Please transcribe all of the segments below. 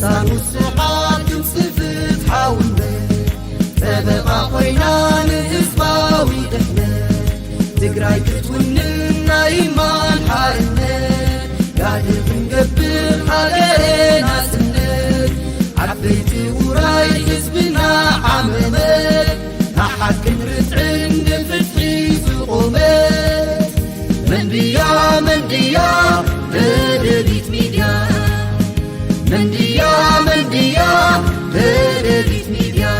لسان الصحاب يمسفت حاولنا فبقى قوينا نهزباوي دحنا تقراي كتوننا إيمان حارنا قادر نقبل حالينا سنة عبيتي وراي حزبنا عمنا نحد كنرتعن نفتحي في قومات من ديا درديت ميديا من ديا درديت ميديا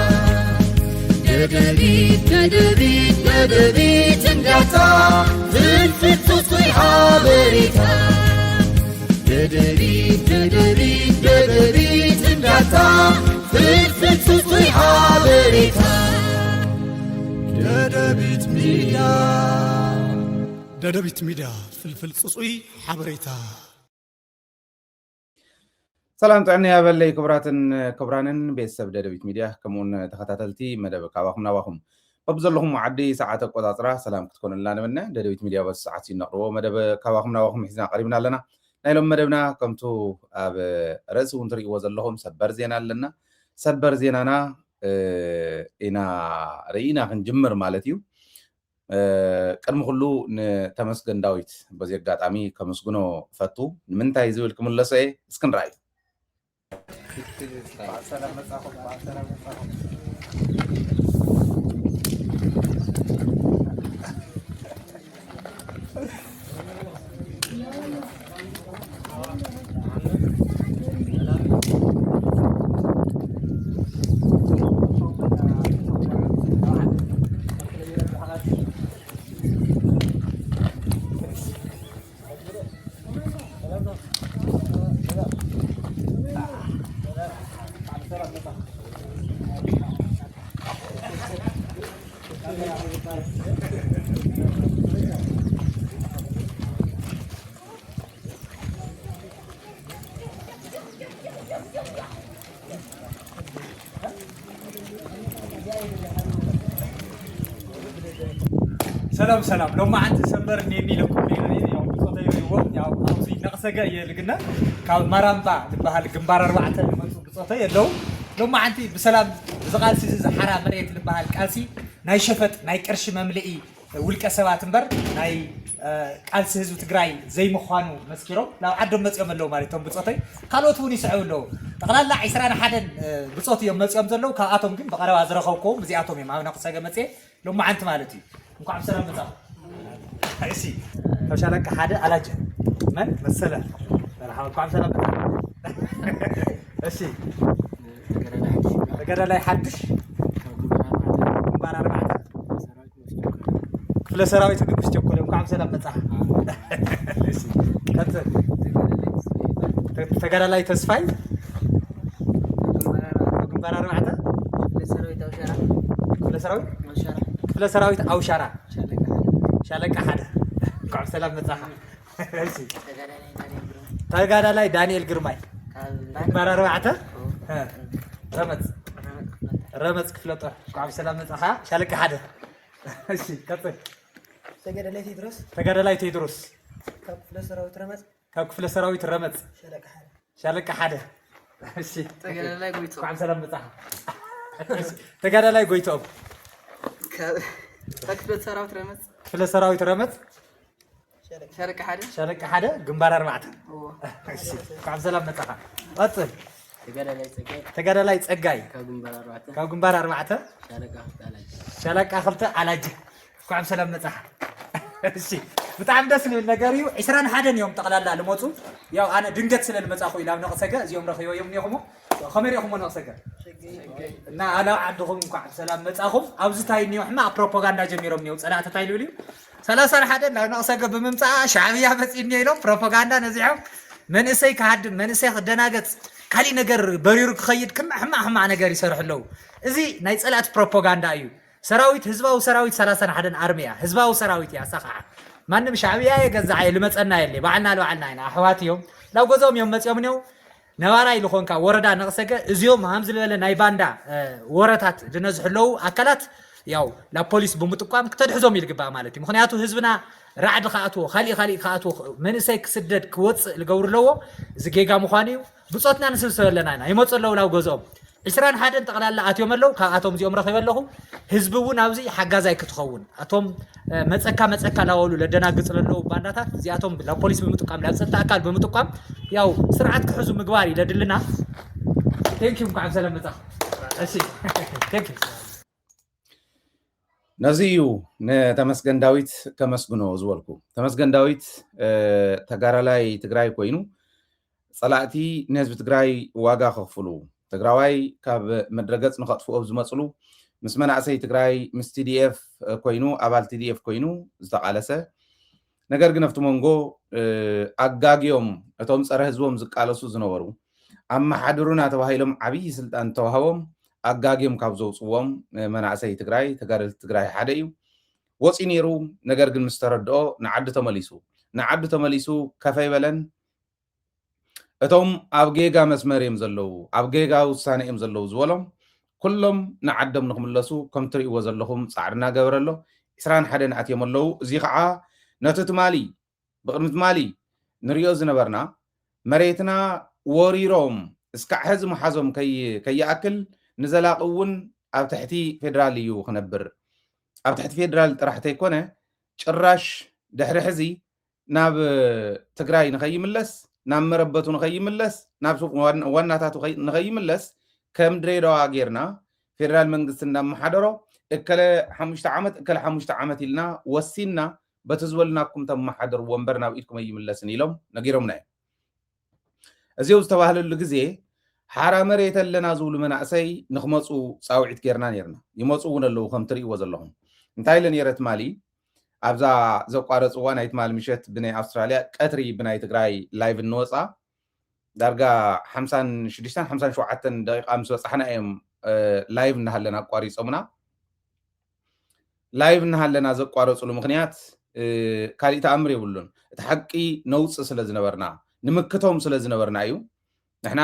درديت اندعتا تلفت تصيحة بريتا درديت اندعتا تلفت تصيحة بريتا درديت ميديا فلفل تصوي حبريتا سلام تعني يا بلي كبرانن بيسب درديت ميديا كمون تخطاتلتي مدب كاواخم نواخم ببزلهم عدي ساعات قطاطرة سلام كتكون لنا منا درديت ميديا بس ساعتين نقرو مدب كاواخم نواخم حزنا قريبنا لنا نايلوم مدبنا كمتو اب رأس ونتري وزلهم سبر زينا لنا سبر زينانا إنا رينا خنجمر مالتيو قدم كله نتمسكن داويت بزي قاطامي كمسكنو فتو منتا يزولكم لسه اسكن راي سلام لو ما عندي سمبر نيني لكم يوم بصوتي يوم يا أوزي نقصقة يلقنا كان مرامبا تبهال جنبار أربعة المنصوب بصوتي لو ما عندي بسلام زغال سيز حرام مريت تبهال كاسي ناي شفت ناي كرش مملئي والكسبات مبر ناي قال سيز وتجراي زي مخوانو مسكيرو لو عدهم مسيوم اللو مالتهم بصوتي قالوا توني سعوا له تقلال لا عسران حدا بصوتي يوم مسيوم زلوا كأتهم كم بقرا أزرقوكم بزي أتهم ما نقصقة مسي لو ما عندي مالتي مقام سلام بزاف هايسي فشارك حدا علاج من مثلا راح مقام سلام هايسي تقدر لا يحدش مباراه ربعه كل سراوي تقبش تشكل مقام سلام بزاف هايسي تقدر لا تسفاي مباراه ربعه كل سراوي أو شارع شالك حدا قام سلام مزاحة هايسي تلقى لاي دانيال جرماي مرة روعته رمز كفلطة قام سلام مزاحة شالك حدا هايسي كتر تقدر لاي تدرس كفل سراويت رمز شالك حدا هايسي تقدر لا يقويتو قام سلام مزاحة تقدر لاي قويتو كفل سراويت رمز شارك حدا جنبار أربعة قام سلام متاحة أصل تقدر لا يتسقاي كاو جنبار أربعة شارك أخلته علاج قام سلام متاحة بتعم دسني النجاريو عسران حدا يوم تقلال لا لموتو يا أنا دنجت سنة المتاخو إلى نقصقة يوم رخيو يوم نيخمو خمر يخمو نقصقة نا أنا عندهم قام سلام متاخو أوزتاي نيو حما بروباغندا جميرهم نيو أنا أتتايلو لي سلاسة حدا لا نقصقة بممتع شعبية بس إني لهم بروباغندا نزيعهم من إسي كهاد من إسي خدناقت كالي نجار بريرك خيد كم حما نجار يسرح له إزي نايت سلات بروباغندا أيو سراويت هزبا وسراويت سلاسة حدا أرمية هزبا وسراويت يا سخاء ما نم شعبية يجزع لمتنا يلي بعنا لو عنا هنا أحواتيهم لو جزهم يوم متيومنيو نوارا يلخون كا وردا نقصك زيوم همزل ولا نايباندا ورتات دنزح له أكلات ياو لا بوليس بمتقام كتدحزهم يلقبا مالتي مخنياتو حزبنا رعد خاطو خالي خاطو من سيك سدد كوص الجور له زجيجا مخانيو ብጾትና ንስብሰብ ኣለና ኢና ይመፁ ኣለዉ ናብ ገዝኦም 21 ጠቕላላ ኣትዮም ኣለዉ ካብኣቶም እዚኦም ረኺበ ኣለኹ ህዝቢ እውን ኣብዚ ሓጋዛይ ክትኸውን ኣቶም መፀካ ላወሉ ለደናግፅ ዘለዉ ባንዳታት እዚኣቶም ለፖሊስ ብምጥቃም ለፀጥታ ኣካል ብምጥቃም ያው ስርዓት ክሕዙ ምግባር ይለድልና ቴንኪዩ እንኳዕ ሰላም መጻ እሺ ቴንኪዩ ነዚዩ ነተመስገን ዳዊት ከመስግኖ ዝበልኩ ተመስገን ዳዊት ተጋራላይ ትግራይ ኮይኑ ጸላእቲ ንህዝቢ ትግራይ ዋጋ ከኽፍሉ ትግራዋይ ካብ መድረገጽ ንኸጥፍኦ ዝመጽሉ ምስ መናእሰይ ትግራይ ምስ TDF ኮይኑ ኣባል TDF ኮይኑ ዝተቃለሰ ነገር ግን ኣብቲ መንጎ ኣጋጊዮም እቶም ፀረ ህዝቦም ዝቃለሱ ዝነበሩ ኣመሓድሩና ተባሂሎም ዓብይ ስልጣን ተዋህቦም ኣጋጊዮም ካብ ዘውፅዎም መናእሰይ ትግራይ ተጋደልቲ ትግራይ ሓደ እዩ ወፂ ነይሩ ነገር ግን ምስ ተረድኦ ንዓዱ ተመሊሱ ከፈይበለን እቶም ኣብ ጌጋ መስመር እዮም ዘለዉ ኣብ ጌጋ ውሳነ እዮም ዘለዉ ዝበሎም ኩሎም ንዓዶም ንክምለሱ ከም ትርእይዎ ዘለኹም ፃዕርና ገበረሎ 21 ኣትዮም ኣለዉ እዚ ከዓ ነቲ ትማሊ ብቅድሚ ትማሊ ንሪኦ ዝነበርና መሬትና ወሪሮም እስካዕ ሕዚ መሓዞም ከይኣክል ንዘላቂ እውን ኣብ ትሕቲ ፌደራል እዩ ክነብር ኣብ ትሕቲ ፌደራል ጥራሕ ተይኮነ ጭራሽ ድሕሪ ሕዚ ናብ ትግራይ ንኸይምለስ ናብ መረበቱ ንኸይምለስ ናብ ዋናታቱ ንኸይምለስ ከም ድሬዳዋ ጌርና ፌደራል መንግስቲ እናመሓደሮ እከለ 5 ዓመት እከለ 5 ዓመት ኢልና ወሲና በቲ ዝበልናኩም ተመሓደር ወንበር ናብ ኢድኩም ኣይምለስን ኢሎም ነጊሮምና እዮም እዚው ዝተባህለሉ ግዜ ሓራ መሬት ኣለና ዝብሉ መናእሰይ ንኽመፁ ፃውዒት ጌርና ነርና ይመፁ እውን ኣለዉ ከም ትርእይዎ ዘለኹም እንታይ ለነይረት ማሊ ኣብዛ ዘቋረፅዋ ናይ ትማሊ ምሸት ብናይ ኣውስትራልያ ቀትሪ ብናይ ትግራይ ላይቭ እንወፃ ዳርጋ 56 57 ደቂቃ ምስ በፃሕና እዮም ላይቭ እናሃለና ኣቋሪፆምና ላይቭ እናሃለና ዘቋረፅሉ ምክንያት ካሊእ ተኣምር የብሉን እቲ ሓቂ ነውፅእ ስለ ዝነበርና ንምክቶም ስለ ዝነበርና እዩ ንሕና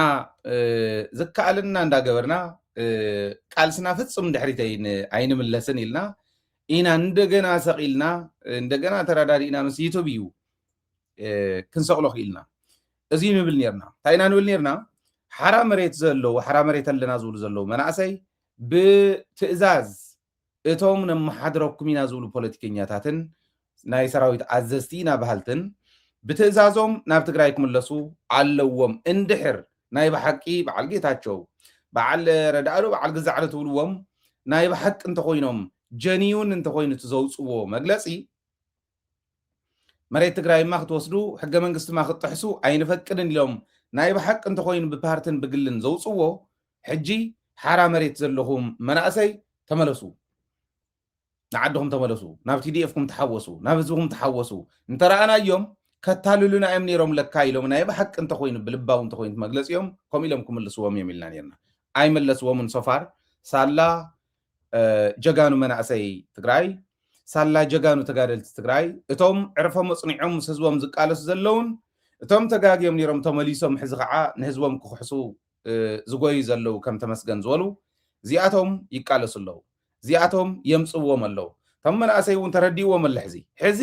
ዝከኣልና እንዳገበርና ቃልስና ፍፅም ድሕሪት ኣይንምለስን ኢልና ኢና እንደገና ሰቂልና እንደገና ተራዳዲእና ምስ ዩቱብ እዩ ክንሰቅሎ ክኢልና እዚ ንብል ነርና እንታይ ኢና ንብል ነርና ሓራ መሬት ዘለዉ ሓራ መሬት ኣለና ዝብሉ ዘለዉ መናእሰይ ብትእዛዝ እቶም ነመሓድረኩም ኢና ዝብሉ ፖለቲከኛታትን ናይ ሰራዊት ኣዘዝቲ ኢና ባህልትን ብትእዛዞም ናብ ትግራይ ክምለሱ ኣለዎም እንድሕር ናይ ብሓቂ በዓል ጌታቸው በዓል ረዳእሉ በዓል ግዛዕለ ትብልዎም ናይ ብሓቂ እንተኮይኖም ጀኒውን እንተኮይኑ ትዘውፅዎ መግለፂ መሬት ትግራይ ማ ክትወስዱ ሕገ መንግስቲ ማ ክትጥሕሱ ኣይንፈቅድን ኢሎም ናይ ብሓቂ እንተኮይኑ ብፓርትን ብግልን ዘውፅዎ ሕጂ ሓራ መሬት ዘለኹም መናእሰይ ተመለሱ ንዓድኹም ተመለሱ ናብ TDF-ኩም ተሓወሱ ናብ ህዝብኩም ተሓወሱ እንተረኣናዮም ከታልሉና እዮም ነይሮም ለካ ኢሎም ናይ ብሓቂ እንተኮይኑ ብልባው እንተኮይኑ መግለፂኦም ከምኡ ኢሎም ክምልስዎም እዮም ኢልና ነርና ኣይመለስዎምን ሶፋር ሳላ ጀጋኑ መናእሰይ ትግራይ ሳላ ጀጋኑ ተጋደልቲ ትግራይ እቶም ዕርፎም መፅኒዖም ምስ ህዝቦም ዝቃለሱ ዘለውን እቶም ተጋጊዮም ነይሮም ተመሊሶም ሕዚ ከዓ ንህዝቦም ክክሕሱ ዝጎዩ ዘለዉ ከም ተመስገን ዝበሉ እዚኣቶም ይቃለሱ ኣለዉ እዚኣቶም የምፅዎም ኣለዉ እቶም መናእሰይ እውን ተረዲእዎም ኣለ ሕዚ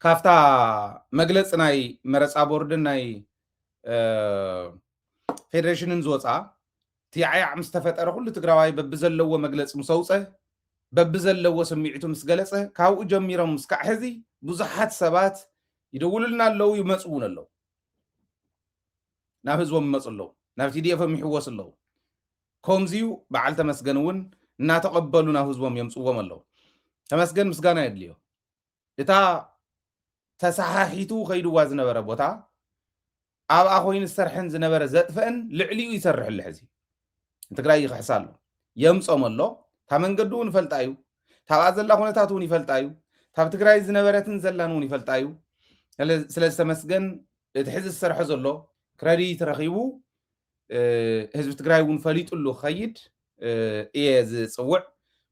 ካፍታ መግለፂ ናይ መረፃ ቦርድን ናይ ፌደሬሽንን ዝወፃ ትያዕያዕ ምስ ተፈጠረ ኩሉ ትግራዋይ በብዘለዎ መግለፂ ምስ ኣውፀ በብዘለዎ ስሚዒቱ ምስ ገለፀ ካብኡ ጀሚሮም እስካዕ ሕዚ ብዙሓት ሰባት ይደውሉልና ኣለዉ ይመፁ እውን ኣለዉ ናብ ህዝቦም ይመፁ ኣለዉ ናብ TDF-ም ይሕወስ ኣለዉ ከምዚዩ በዓል ተመስገን እውን እናተቐበሉ ናብ ህዝቦም የምፅዎም ኣለዉ ተመስገን ምስጋና የድልዮ እታ ተሰሓሒቱ ከይድዋ ዝነበረ ቦታ ኣብኣ ኮይኑ ዝሰርሕን ዝነበረ ዘጥፍአን ልዕሊኡ ይሰርሕ ኣሎ ሕዚ ትግራይ ይኽሕሳ ኣሎ የምፆም ኣሎ እታ መንገዱ እውን ይፈልጣ እዩ ታብኣ ዘላ ኩነታት እውን ይፈልጣ እዩ ታብ ትግራይ ዝነበረትን ዘላን እውን ይፈልጣ እዩ ስለ ዝተመስገን እቲ ሕዚ ዝሰርሖ ዘሎ ክረዲት ረኺቡ ህዝቢ ትግራይ እውን ፈሊጡሉ ክኸይድ እየ ዝፅውዕ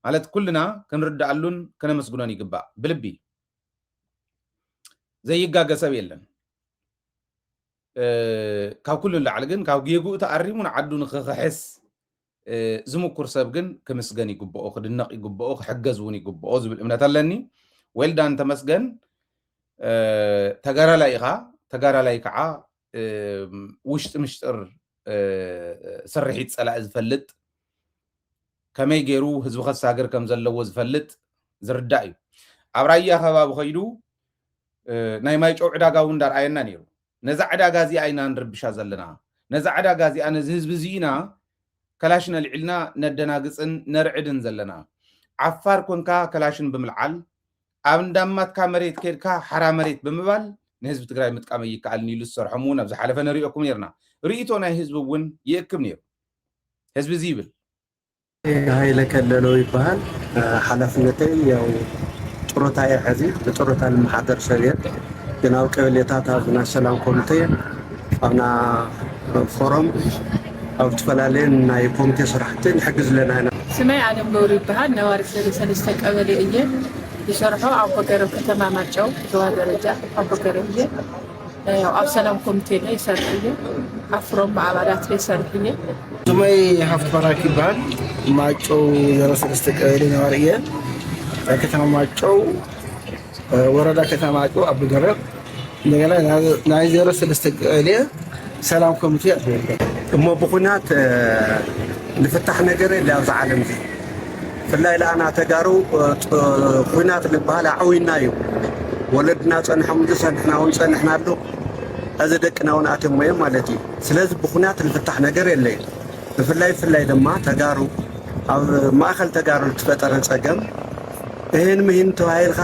ማለት ኩልና ክንርዳእሉን ክነመስግኖን ይግባእ ብልቢ ዘይጋገ ሰብ የለን ካብ ኩሉ ላዕሊ ግን ካብ ጌጉኡ ተኣሪሙ ንዓዱ ንክክሕስ ዝምኩር ሰብ ግን ክምስገን ይግብኦ ክድነቕ ይግብኦ ክሕገዝ እውን ይግብኦ ዝብል እምነት ኣለኒ ዌልዳን ተመስገን ተጋራላይ ኢኻ ተጋዳላይ ከዓ ውሽጢ ምሽጥር ስርሒት ፀላእ ዝፈልጥ ከመይ ገይሩ ህዝቢ ከሳገር ከም ዘለዎ ዝፈልጥ ዝርዳእ እዩ ኣብ ራያ ከባቢ ኸይዱ ናይ ማይጨው ዕዳጋ እውን እንዳርኣየና ነይሩ ነዛ ዕዳጋ እዚኣ ኢና ንርብሻ ዘለና ነዛ ዕዳጋ እዚኣ ነዚ ህዝቢ እዚኢና ከላሽን ኣልዒልና ነደናግፅን ነርዕድን ዘለና ዓፋር ኮንካ ከላሽን ብምልዓል ኣብ እንዳማትካ መሬት ከድካ ሓራ መሬት ብምባል ንህዝቢ ትግራይ ምጥቃም ይከኣልን ኢሉ ዝሰርሖም እውን ኣብ ዝሓለፈ ንሪኦኩም ነርና ርእይቶ ናይ ህዝቢ እውን ይእክብ ነይሩ ህዝቢ እዚ ይብል ሃይለ ከለሎ ይባሃል ሓላፍነተይ ያው ጥሮታ ሕዚ ብጥሮታ ንምሓደር ሰብየት ግን ኣብ ቀበሌታት ኣብና ሰላም ኮሚቴ ኣብና ፎረም ኣብ ዝተፈላለዩ ናይ ኮሚቴ ስራሕቲ ንሕግዝ ለና ኢና ስመይ ዓለም ገብሩ ይባሃል ነዋሪ ሰለስተ ቀበሌ እየ ይሰርሖ ኣብ በገረብ ከተማ ማጨው ዘዋ ደረጃ ኣብ በገረብ እየ ኣብ ሰላም ኮሚቴ ላይ ይሰርሕ እየ ኣፍሮም አባላት ላይ ይሰርሕ እየ ስመይ ሃፍት ባራክ ይባሃል ማጨው ሰለስተ ቀበሌ ነዋሪ እየ ከተማ ማጨው ወረዳ ከተማ ማጨው ኣብ በገረብ እንደገና ናይ ሰለስተ ቀበሌ ሰላም ኮሚቴ እሞ ብኩናት ንፍታሕ ነገር የለ ኣብዚ ዓለም እዚ ፍላይ ለኣና ተጋሩ ኩናት ዝበሃል ዓዊና እዩ ወለድና ፀንሖም ዝሰንሕና እውን ፀንሕና ኣሎ እዚ ደቅና እውን ኣትሞ እዮም ማለት እዩ ስለዚ ብኩናት ንፍታሕ ነገር የለ ብፍላይ ድማ ተጋሩ ኣብ ማእኸል ተጋሩ ዝፈጠረ ፀገም ይህን ምህን ተባሂልካ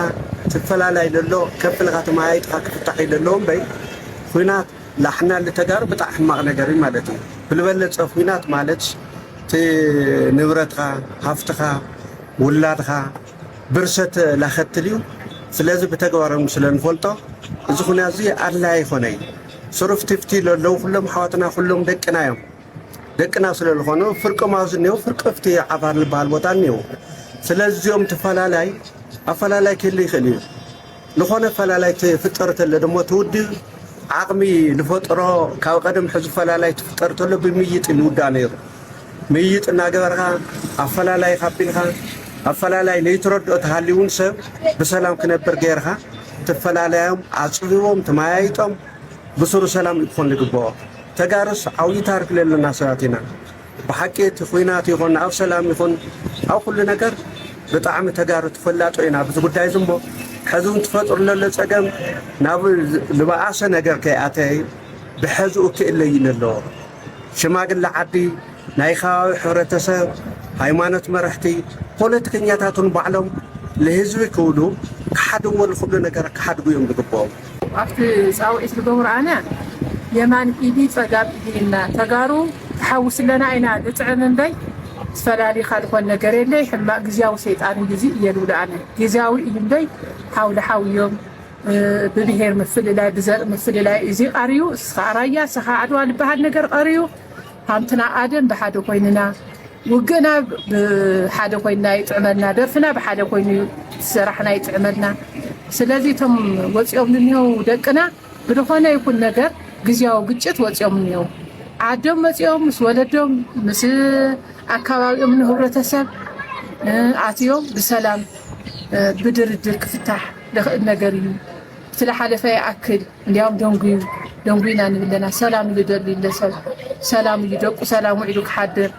ትፈላለይ ዘሎ ከፍልካ ተማያይጥካ ክፍታሕ ኢለሎ እምበይ ኩናት ላሕና ልተጋሩ ብጣዕሚ ሕማቕ ነገር እዩ ማለት እዩ ብልበለፀ ኩናት ማለት ንብረትካ ሃፍትካ ውላድካ ብርሰት ላኸትል እዩ ስለዚ ብተግባሮም ስለንፈልጦ እዚ ኩናት እዚ ኣድላይ ኣይኮነ እዩ ስሩፍ ትፍቲ ለለው ኩሎም ሓዋትና ኩሎም ደቅና እዮም ደቅና ስለዝኾኑ ፍርቆም ኣብዚ እኒአው ፍርቀፍቲ ዓፋር ዝበሃል ቦታ እኒአው ስለዚ እዚኦም ተፈላላይ ኣፈላላይ ክህሉ ይኽእል እዩ ዝኾነ ፈላላይ ትፍጠር ተሎ ደሞ ትውድብ ዓቕሚ ዝፈጥሮ ካብ ቀደም ሕዚ ፈላላይ ትፍጠር ተሎ ብምይጥ ንውዳእ ነይሩ ምይጥ እናገበርካ ኣፈላላይ ካቢልካ ኣፈላላይ ለይትረድኦ ተሃልዩውን ሰብ ብሰላም ክነብር ገይርካ ትፈላለዮም ኣፅቢቦም ተማያይጦም ብስሩ ሰላም ክኾን ዝግብኦ ተጋርስ ዓብዪ ታሪክ ለለና ሰባት ኢና ብሓቂ እቲ ኩናት ይኹን ኣብ ሰላም ይኹን ኣብ ኩሉ ነገር ብጣዕሚ ተጋሩ ትፈላጦ ኢና ብዚ ጉዳይ ዝምቦ ሕዚ እውን ትፈጥሩ ዘሎ ፀገም ናብ ዝባኣሰ ነገር ከይኣተይ ብሕዝኡ ክእለይን ኣለዎ ሽማግለ ዓዲ ናይ ከባቢ ሕብረተሰብ ሃይማኖት መራሕቲ ፖለቲከኛታትን ባዕሎም ለህዝቢ ክውሉ ክሓድዎ ዝኽእሉ ነገር ክሓድጉ እዮም ዝግብኦም ኣብቲ ፃውዒት ዝገብሩ ኣነ የማን ኢዲ ፀጋም ኢድና ተጋሩ ተሓውስለና ኢና ንጥዕም እምበይ ዝፈላሊ ካልኾን ነገር የለይ ሕማቅ ግዝያዊ ሰይጣን ግዚ እየልውሉ ኣነ ግዝያዊ እዩ እምበይ ሓውሊ ሓውዮም ብብሄር ምፍልላይ ብዘርኢ ምፍልላይ እዚ ቀርዩ እስኻ ራያ እስኻ ዓድዋ ዝበሃል ነገር ቀርዩ ሃምትና ኣደም ብሓደ ኮይንና ውግእና ብሓደ ኮይንና ይጥዕመልና ደርፍና ብሓደ ኮይኑ ስራሕና ይጥዕመልና ስለዚ እቶም ወፂኦም ዝኒሄው ደቅና ብዝኾነ ይኩን ነገር ግዝያዊ ግጭት ወፂኦም እኒሄው ዓዶም መፂኦም ምስ ወለዶም ምስ ኣከባቢኦም ንህብረተሰብ ኣትዮም ብሰላም ብድርድር ክፍታሕ ዝኽእል ነገር እዩ ስለሓለፈ ይኣክል እንዲያውም ደንጉና ንብለና ሰላም እዩ ደልዩ ለሰብ ሰላም እዩ ደቁ ሰላም ውዒሉ ክሓድር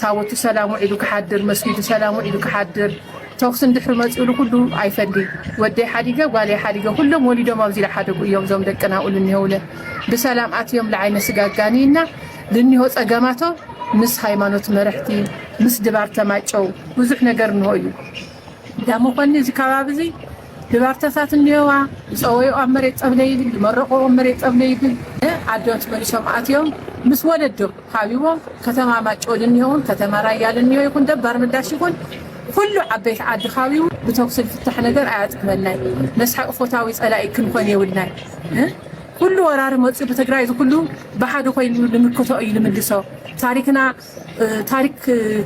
ታቦቱ ሰላም ውዒሉ ክሓድር መስጊዱ ሰላም ውዒሉ ክሓድር ተኩስ እንድሕሪ መፂኡሉ ኩሉ ኣይፈሊ ወደይ ሓዲገ ጓልይ ሓዲገ ኩሎም ወሊዶም ኣብዚ ዝሓደጉ እዮም እዞም ደቅና ኡ ልኒሄውለ ብሰላም ኣትዮም ንዓይነ ስጋጋኒና ልኒሆ ፀገማቶም ምስ ሃይማኖት መራሕቲ ምስ ድባር ተማጨው ብዙሕ ነገር እንሆ እዩ ዳሞ ኮኒ እዚ ከባቢ እዚ ድባርተታት እኒሄዋ ዝፀወዩ ኣብ መሬት ፀብለ ይብል ዝመረቆ መሬት ፀብለ ይብል ዓዶም ተመሊሶም ኣትዮም ምስ ወለዶም ሓቢቦም ከተማ ማጨው ልኒሄውን ከተማ ራያ ልኒሄ ይኹን ደባር ምዳሽ ይኹን ኩሉ ዓበይቲ ዓዲ ሓቢቡ ብተኩስ ዝፍታሕ ነገር ኣያጥቅመናይ መስሓቅ ፎታዊ ፀላኢ ክንኮን የብልናይ ኩሉ ወራሪ መፅኡ ብትግራይ እዚ ኩሉ ብሓደ ኮይኑ ንምልክቶ እዩ ንምልሶ ታሪክና ታሪክ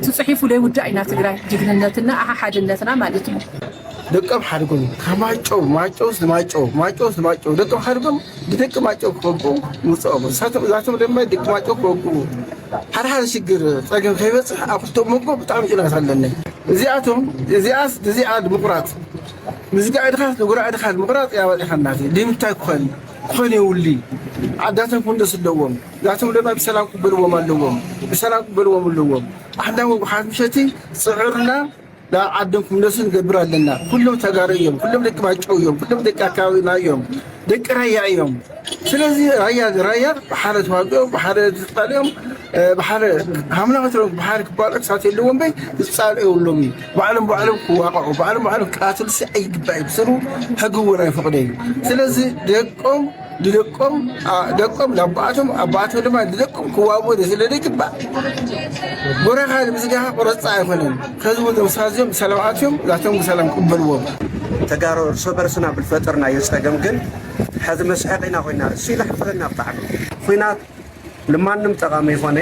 ትፅሒፉ ለይውዳእ ኢና ትግራይ ጅግንነትና ሓድነትና ማለት እዩ ደቀም ሓድጎም ከማጨው ማጨው ደቀም ሓድጎም ብደቂ ማጨው ክወቁ ምፅኦም ዛቶም ድማ ደቂ ማጨው ክወቁ ሓደ ሽግር ፀገም ከይበፅሕ ኣብ ክልቶም ሞጎ ብጣዕሚ ጭንቀት ኣለኒ እዚኣቶም እዚኣ ድምቁራፅ ምዝጋ ዕድኻ ንጉራ ዕድኻ ድምቁራፅ ያበፅሐናት ድምታይ ክኾን ክኾን የውሊ ዓዳቶም ኩንደስ ኣለዎም ዛቶም ድማ ብሰላም ክበልዎም ኣለዎም ብሰላም ክበልዎም ኣለዎም ኣሕና ወሓት ምሸቲ ፅዕርና ዓዶም ኩንደስን ገብር ኣለና ኩሎም ተጋሩ እዮም ኩሎም ደቂ ማጨው እዮም ኩሎም ደቂ ኣካባቢና እዮም ደቂ ራያ እዮም ስለዚ ራያ ብሓደ ተዋግኦም ብሓደ ተጣልዮም ብሓደ ሃምናኸትሎም ብሓደ ክባልዑ ክሳት የለዎም በይ ዝፃልዑ የብሎም እዩ ባዕሎም ክዋቕዑ ባዕሎም ክቃትልሲ ኣይግባእ ብስሩ ሕጊ እውን ኣይፈቕደዩ ስለዚ ደቆም ለአባቶም አባቶም ድማ ደቆም ክዋብኡ ስለደይግባእ ጎረኻ ምስጋኻ ቁረፃ አይኮነን ከዚ ወደምሳዝዮም ሰላማትዮም ዛቶም ሰላም ቅበልዎም ተጋሩ እርሶ በርስና ብልፈጥርና የፀገም ግን ሕዚ መስሐቂና ኮይና እሱ ይላሕፍረና ብጣዕሚ ኩናት ንማንም ጠቃሚ ይኮነ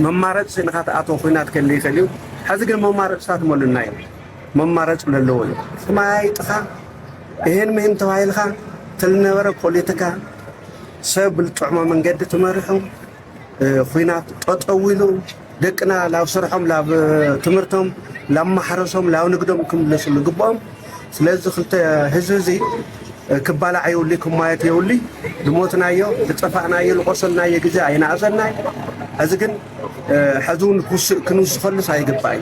መማረፅ ንኻትኣቶም ኩናት ከለ ይኽእል እዩ ሕዚ ግን መማረፅታት መሉና እዮም መማረፅ ዘለዎ እዩ ስማይ ጥኻ ይህን ምህን ተባሂልካ تلنبر بوليتيكا سب الطعمة من قد تمرحهم خوينات تطولوا دقنا لاو سرحهم لاو تمرتهم لما حرسهم لاو نقدم كم لسل قبام سلازم خلت هزوزي كبالا عيولي كمايت يولي دموتنا يو بتفقنا يو القصلنا يجزا عينا عزلنا أزكن حزون كنوس خلص هيقباي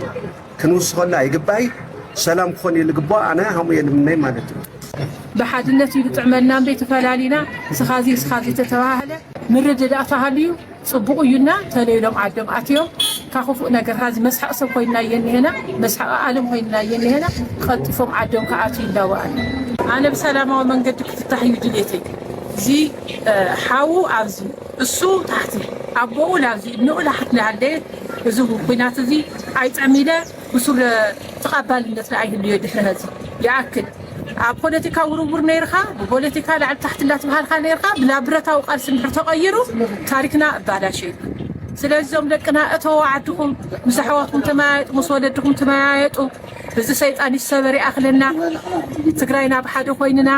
كنوس خلص هيقباي سلام خوني القبا أنا هم يلمني مالتي بحدنتي بتعملنا بيت فلالينا سخازي تتواهله مردد أفهاليو صبقينا تليلهم عدم أتيو كخوفو نجر هذه مسح أصل خوينا يني هنا مسح عالم خوينا يني هنا خطفهم عدم كأتي دوان أنا بسلامة ومن قد تحيو جليتي زي حاو عزي السوق تحتي أبوه لازي نقول حتى لعدي زهو خوينات زي عايز عميلة وصول تقبل الناس لعيه اللي يدخل هذه يأكل بوليتيكا ورور نيرخا بوليتيكا لعب تحت الله تبهال خا نيرخا بلا برتا وقال سنحر تغيروا تاريخنا بلا شيء سلازم لكنا اتو عدكم مسحواتكم تمايط مسولدكم تمايط بزي سيطان السبري اخلنا تግራይና بحد ኮይንና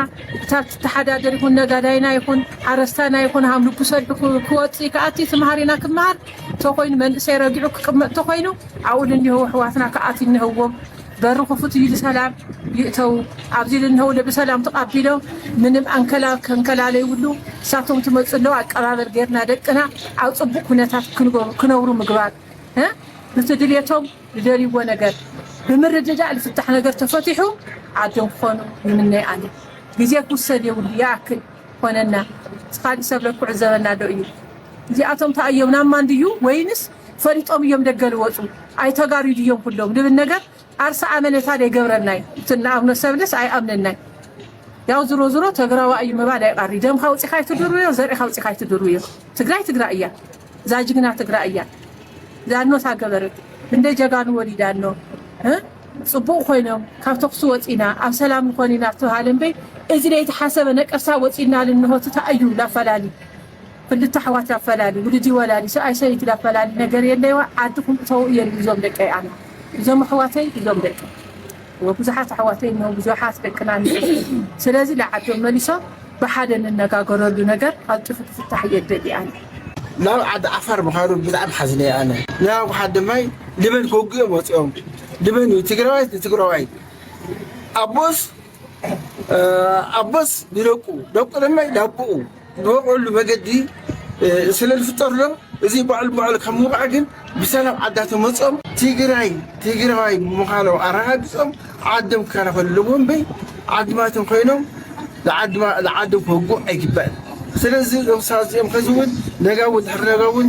ታብት ተሓዳደር ይኩን ነጋዳይና ይኩን ሓረስታና ይኩን ሃምሉ ብሰልኩ ክወጽ ከኣቲ ተማሃሪና ክማር ተኮይኑ መንእሰይ ረጊዑ ክቅመጥ ተኮይኑ አውል እንዲሁ ህዋትና ከኣቲ እንህዎም በሩ ክፉት ይል ሰላም ይእተው ኣብዚል እንሆ ለብሰላም ተቃቢለው ምንም ከንከላለ ይውሉ ሳቶም ትመጽለው አቀባበል ገርና ደቅና ኣብ ጽቡቅ ሁነታት ክነብሩ ምግባር ንትድልየቶም ልደልይዎ ነገር بمردد على فتح نجار تفتحه عدم خانو يمني عليه جزيك وسد يقول يأكل خاننا قال سبلك عزبنا دوي زي أتم تأيمنا ما نديو وينس فريت أم يوم دجال وصل أي تجاري اليوم كلهم ده بالنجار أرسل عملت هذا جبر الناي تنام نسبلس أي أمن الناي يا زرو تجرا أي مبادئ قاري دم خوتي خايف تدرويه وزرع خوتي خايف تدرويه تجرا إياه زاجنا تجرا إياه زانو ثاقبرت من ده جعان وليدانو صبوا خوينهم كافتق صوت إنا أم سلام خويننا تهالم بي إذا يتحسب أنك أصوت إنا لأنه تتأيو لا فلاني فللتحوات لا فلاني ولدي ولاني سأي شيء لا فلاني نجري اللي وعدكم تويا اليوم لك أنا يوم حواتي يوم لك وبزحات حواتي إنه بزحات بكنا سلازي لعدهم مليسا بحدا النجار له نجار قد تفتح يدي أنا لا عاد عفر بخارو بلعب حزني أنا لا واحد ماي لمن كوجيم وتيوم لمن تجراوي أبوس دلوكو لما يلعبوا نقول له بجدي سل الفطر له زي بعل كم بعدين بسلام عداتهم مصام تجراوي مخالو أراهدهم عدم كانوا كلهم بي عدماتهم خينهم لعدم فوقو أجبال سلازم سازيم خزون نجاون حرجاون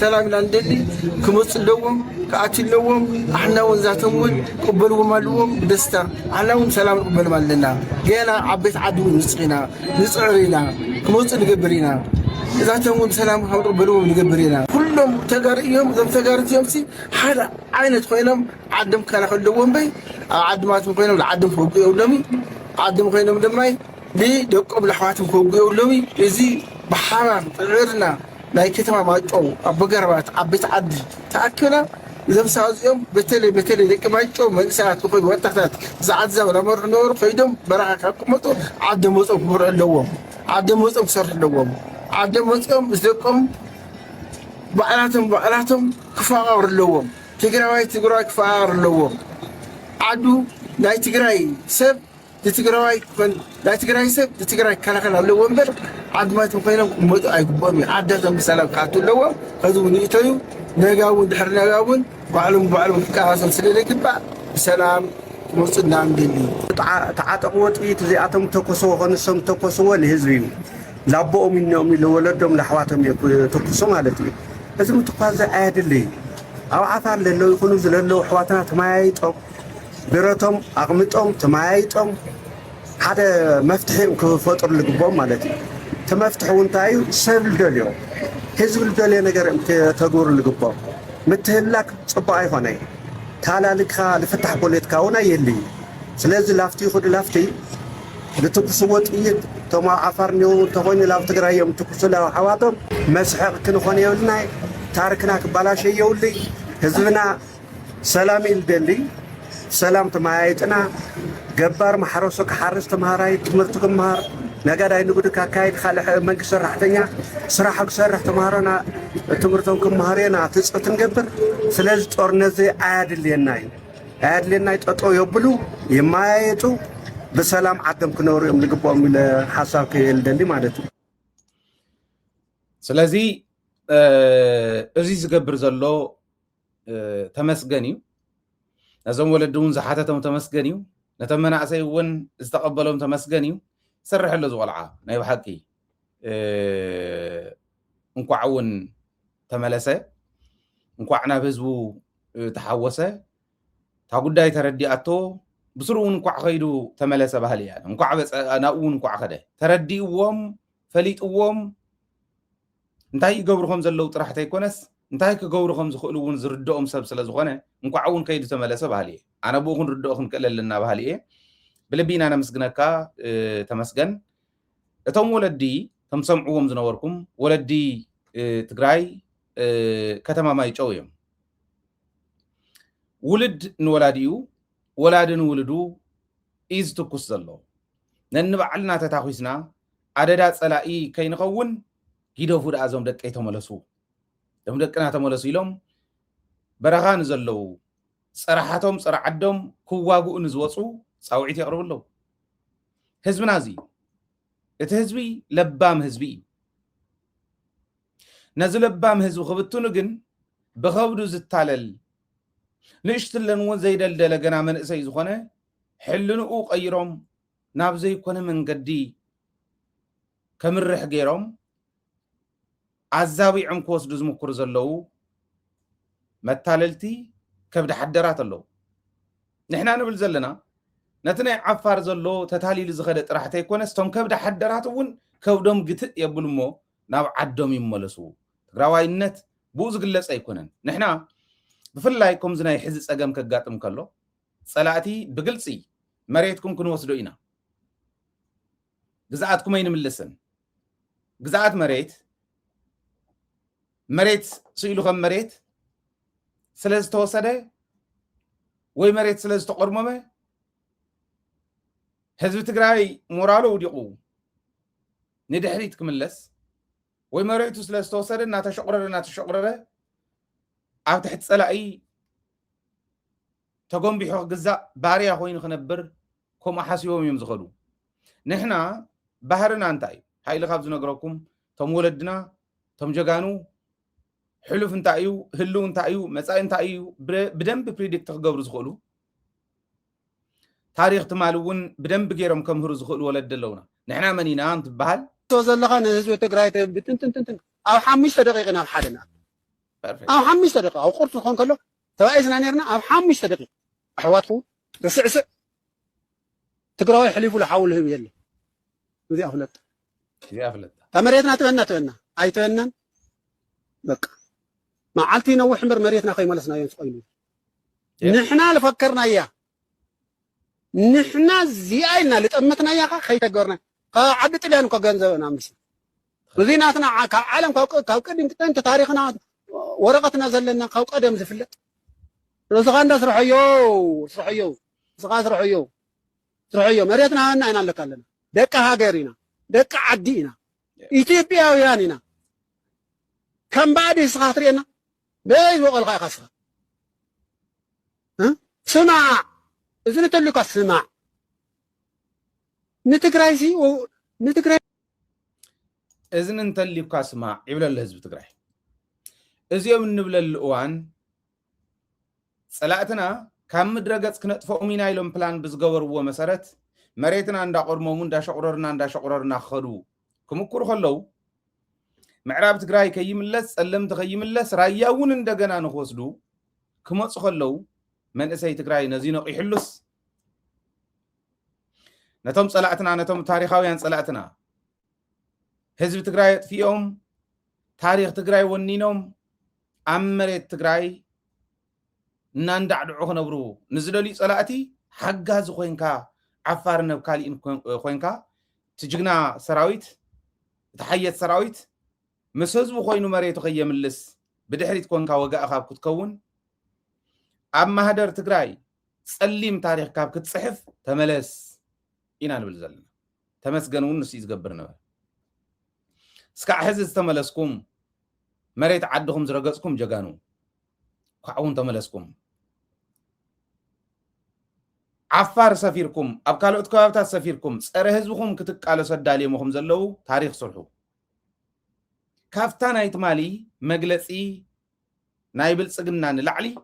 سلام لاندلي كمص اللوم كأتي اللوم إحنا ونزاتهم قبلوا مالهم دستا علىهم سلام قبل مالنا جينا عبيت عدو نسعرنا كمص نجبرينا ذاتهم سلام هم قبلوا نجبرينا كلهم تجاريهم ذم تجارتهم سي هذا عينة خوينهم عدم كان خلوهم بي عدماتهم خوينهم العدم فوق يولمي عدم خوينهم دماي لي دقوا بالحواتهم كوجو لوي إزي بحرام غيرنا لا يكتم ما جو أبو جربات عبيت عدي تأكلنا إذا مساوي يوم بتلي لك ما جو من ساعات كوي وقتها زعد زاولا مر نور فيدم بركة كمتو عدم وصل مر اللوم عدم وصل صار اللوم عدم وصل بزكم بعلاتهم كفار اللوم تجراي كفار اللوم عدو لا تجراي سب ትግራዋይ ኮን ናይ ትግራይ ሰብ ትግራይ ከላከል ኣለዎ እምበር ዓድማቶም ኮይኖም ክመፁ ኣይግባኦም እዩ ዓዳቶም ብሰላም ክኣቱ ኣለዎም ከዚ እውን ይእተዩ ነጋ እውን ድሕሪ ነጋ እውን ባዕሎም ክቀሳሰሉ ስለዘይግባእ ብሰላም ክመፁ እናንደሊ ተዓጠቕዎ ጥይት እዚኣቶም ተኮስዎ ኮንሶም ተኮስዎ ንህዝቢ እዩ ላቦኦም ኢኖም ለወለዶም ለኣሕዋቶም ተኩሶ ማለት እዩ እዚ ምትኳዝ ኣየድሊ ኣብ ዓፋር ለለው ይኹኑ ዝለለው ኣሕዋትና ተመያይጦም ብረቶም ኣቕምጦም ተመያይጦም ሓደ መፍትሒ ክፈጥሩ ዝግብኦም ማለት እዩ እቲ መፍትሒ እውን እንታይ እዩ ሰብ ዝደልዮ ህዝቢ ዝደልዮ ነገር ተግብሩ ዝግብኦም ምትህላክ ፅቡቅ ኣይኮነ ታላልካ ዝፍታሕ ፖለቲካ እውን ኣየድሊ ስለዚ ላፍቲ ይኹዱ ላፍቲ ዝትኩስዎ ጥይት እቶም ኣብ ዓፋር እኒአው እንተኮይኑ ናብ ትግራይ እዮም ትኩሱ ኣሕዋቶም መስሕቕ ክንኾን የብልና ታሪክና ክበላሸ የብሉ ህዝብና ሰላም ኢሉ ደሊ ሰላም ተመያይጥና ገባር ማሕረሱ ክሓርስ ተምሃራይ ትምህርቲ ክምሃር ነጋዳይ ንግዲ ካካይድ ካልእ መንግስቲ ሰራሕተኛ ስራሕ ክሰርሕ ተምሃሮና ትምህርቶም ክምሃር የና ትፅት ንገብር ስለዚ ጦርነት ኣያድልየና እዩ ጠጠው የብሉ ይመያየጡ ብሰላም ዓዶም ክነብሩ እዮም ዝግብኦም ኢለ ሓሳብ ክየልደሊ ማለት እዩ ስለዚ እዚ ዝገብር ዘሎ ተመስገን እዩ ነዞም ወለዲ እውን ዝሓተቶም ተመስገን እዩ ነቶም መናእሰይ እውን ዝተቐበሎም ተመስገን እዩ ዝሰርሐሎ ዝቆልዓ ናይ ብሓቂ እንኳዕ እውን ተመለሰ እንኳዕ ናብ ህዝቡ ተሓወሰ እታ ጉዳይ ተረዲኣቶ ብስሩ እውን እንኳዕ ከይዱ ተመለሰ ባህል እያ እንኳዕ ናብኡ እውን እንኳዕ ከደ ተረዲእዎም ፈሊጥዎም እንታይ ይገብሩ ከም ዘለው ጥራሕቲ ኣይኮነስ እንታይ ክገብሩ ከም ዝኽእሉ እውን ዝርድኦም ሰብ ስለ ዝኾነ እንኳዕ እውን ከይዱ ተመለሰ ባህል እየ ኣነ ብኡ ክንርድኦ ክንክእል ኣለና ባህል እየ ብልቢና ነመስግነካ ተመስገን እቶም ወለዲ ከም ሰምዕዎም ዝነበርኩም ወለዲ ትግራይ ከተማ ማይጨው እዮም ውልድ ንወላዲኡ ወላዲ ንውልዱ እዩ ዝትኩስ ዘሎ ነንባዕልና ተታኺስና ኣደዳ ፀላኢ ከይንኸውን ጊደፉ ደኣ እዞም ደቀይ ተመለሱ እዞም ደቅና ተመለሱ ኢሎም በረኻ ንዘለው ፀራሓቶም ፀረ ዓዶም ክዋግኡ ንዝወፁ ፃውዒት የቕርቡ ኣለው ህዝብና እዚ እቲ ህዝቢ ለባም ህዝቢ እዩ ነዚ ለባም ህዝቢ ክብትኑ ግን ብከብዱ ዝታለል ንእሽትለን እውን ዘይደልደለ ገና መንእሰይ ዝኾነ ሕልንኡ ቀይሮም ናብ ዘይኮነ መንገዲ ከምርሕ ገይሮም ኣዛቢዖም ክወስዱ ዝምክሩ ዘለው መታለልቲ ከብዲ ሓደራት ኣለው ንሕና ንብል ዘለና ነቲ ናይ ዓፋር ዘሎ ተታሊሉ ዝኸደ ጥራሕቲ ኣይኮነስ እቶም ከብዲ ሓደራት እውን ከብዶም ግትእ የብሉ እሞ ናብ ዓዶም ይመለሱ ትግራዋይነት ብኡ ዝግለፅ ኣይኮነን ንሕና ብፍላይ ከምዚ ናይ ሕዚ ፀገም ከጋጥም ከሎ ፀላእቲ ብግልፂ መሬትኩም ክንወስዶ ኢና ግዛኣትኩም ኣይንምልስን ግዛኣት መሬት ስኢሉ ከም መሬት ስለ ዝተወሰደ ወይ መሬት ስለ ዝተቆርመመ ህዝቢ ትግራይ ሞራሉ ውዲቑ ንድሕሪት ክምለስ ወይ መሬቱ ስለ ዝተወሰደ እናተሸቁረረ ኣብ ትሕቲ ፀላኢ ተጎንቢሑ ክግዛእ ባርያ ኮይኑ ክነብር ከምኡ ሓሲቦም እዮም ዝኸዱ ንሕና ባህርና እንታይ እዩ ሃይሊ ካብ ዝነገረኩም ቶም ወለድና ቶም ጀጋኑ ሕሉፍ እንታይ እዩ ህልው እንታይ እዩ መፃኢ እንታይ እዩ ብደንብ ፕሪዲክት ክገብሩ ዝኽእሉ ታሪክ ትማል እውን ብደንብ ገይሮም ከምህሩ ዝኽእሉ ወለዲ ኣለውና ንሕና መኒና እንትበሃል ዘለኻ ንህዝቢ ትግራይ ብትንትንትን ኣብ 5 ደቂቕ ናብ ሓደና ኣብ 5 ደቂቕ ኣብ ቁርሲ ክኾን ከሎ ተባኢስና ነርና ኣብ 5 ደቂቕ ኣሕዋትኩም ተስዕስዕ ትግራዋይ ሕሊፉ ዝሓውሉ ህብ የለ እዚኣ ፍለጥ መሬትና ትበና ኣይትበናን በቃ መዓልቲ ነዊሕ እምበር መሬትና ከይመለስና እዮም ዝቆይኑ ንሕና ዝፈከርና እያ ንሕና እዚኣ ኢልና ዝጠመትና እያ ከይተገበርና ዓዲ ጥልያን እኳ ገንዘብና ምስ እዚ ናትና ካብ ዓለም ካብ ቅድም ጥንቲ ታሪክና ወረቐትና ዘለና ካብ ቀደም ዝፍለጥ ስለዚኻ እንዳ ስርሐዮ መሬትና ሃና ኢና ኣለካ ኣለና ደቂ ሃገር ኢና ደቂ ዓዲ ኢና ኢትዮጵያውያን ኢና ከም ባዕዲ ስኻ ትርአና በይ ዝበቐልካ ኢኻ ስኻ ስማዕ እዚ ንተልካ ስማዕ نتقرايسي نتقراي إذن أنت اللي بكاسمع يبلا الحزب تقراي إزيوم نبلا الأوان صلاتنا كم درجات كنت فوقينا يلوم بلان بزجور ومسارات مريتنا عند قرمون دا شقررنا خلو كم كور خلو معراب تقراي كيملس ألم تغيملس راياون اندجنا نخوصلو كم تخلو من إسي تقراي نزينو يحلس نتم صلاتنا نتم تاريخاويان صلاتنا حزب تقراي فيهم تاريخ تقراي ونينهم أمرت تقراي ناندع دعوه نبرو نزلوا لي صلاتي حجاز خوينكا عفار نبكالي خوينكا تجنا سراويت تحيت سراويت مسوزو خوينو مريتو خيم اللس بدحريت كونكا وقا أخاب كتكون أما هدر تقراي تسليم تاريخ كاب كتصحف تملس إنا نبلزلنا تمسقنون نسيز قبرنا سكع حزز تملسكم مريت عدهم زرقسكم جغانو كعون تملسكم عفار سفيركم أبكالو اتكوابتات سفيركم سأره حزبكم كتك على سدالي مخم زلو تاريخ صلحو كافتان ايتمالي مجلسي نايبل سقنان لعلي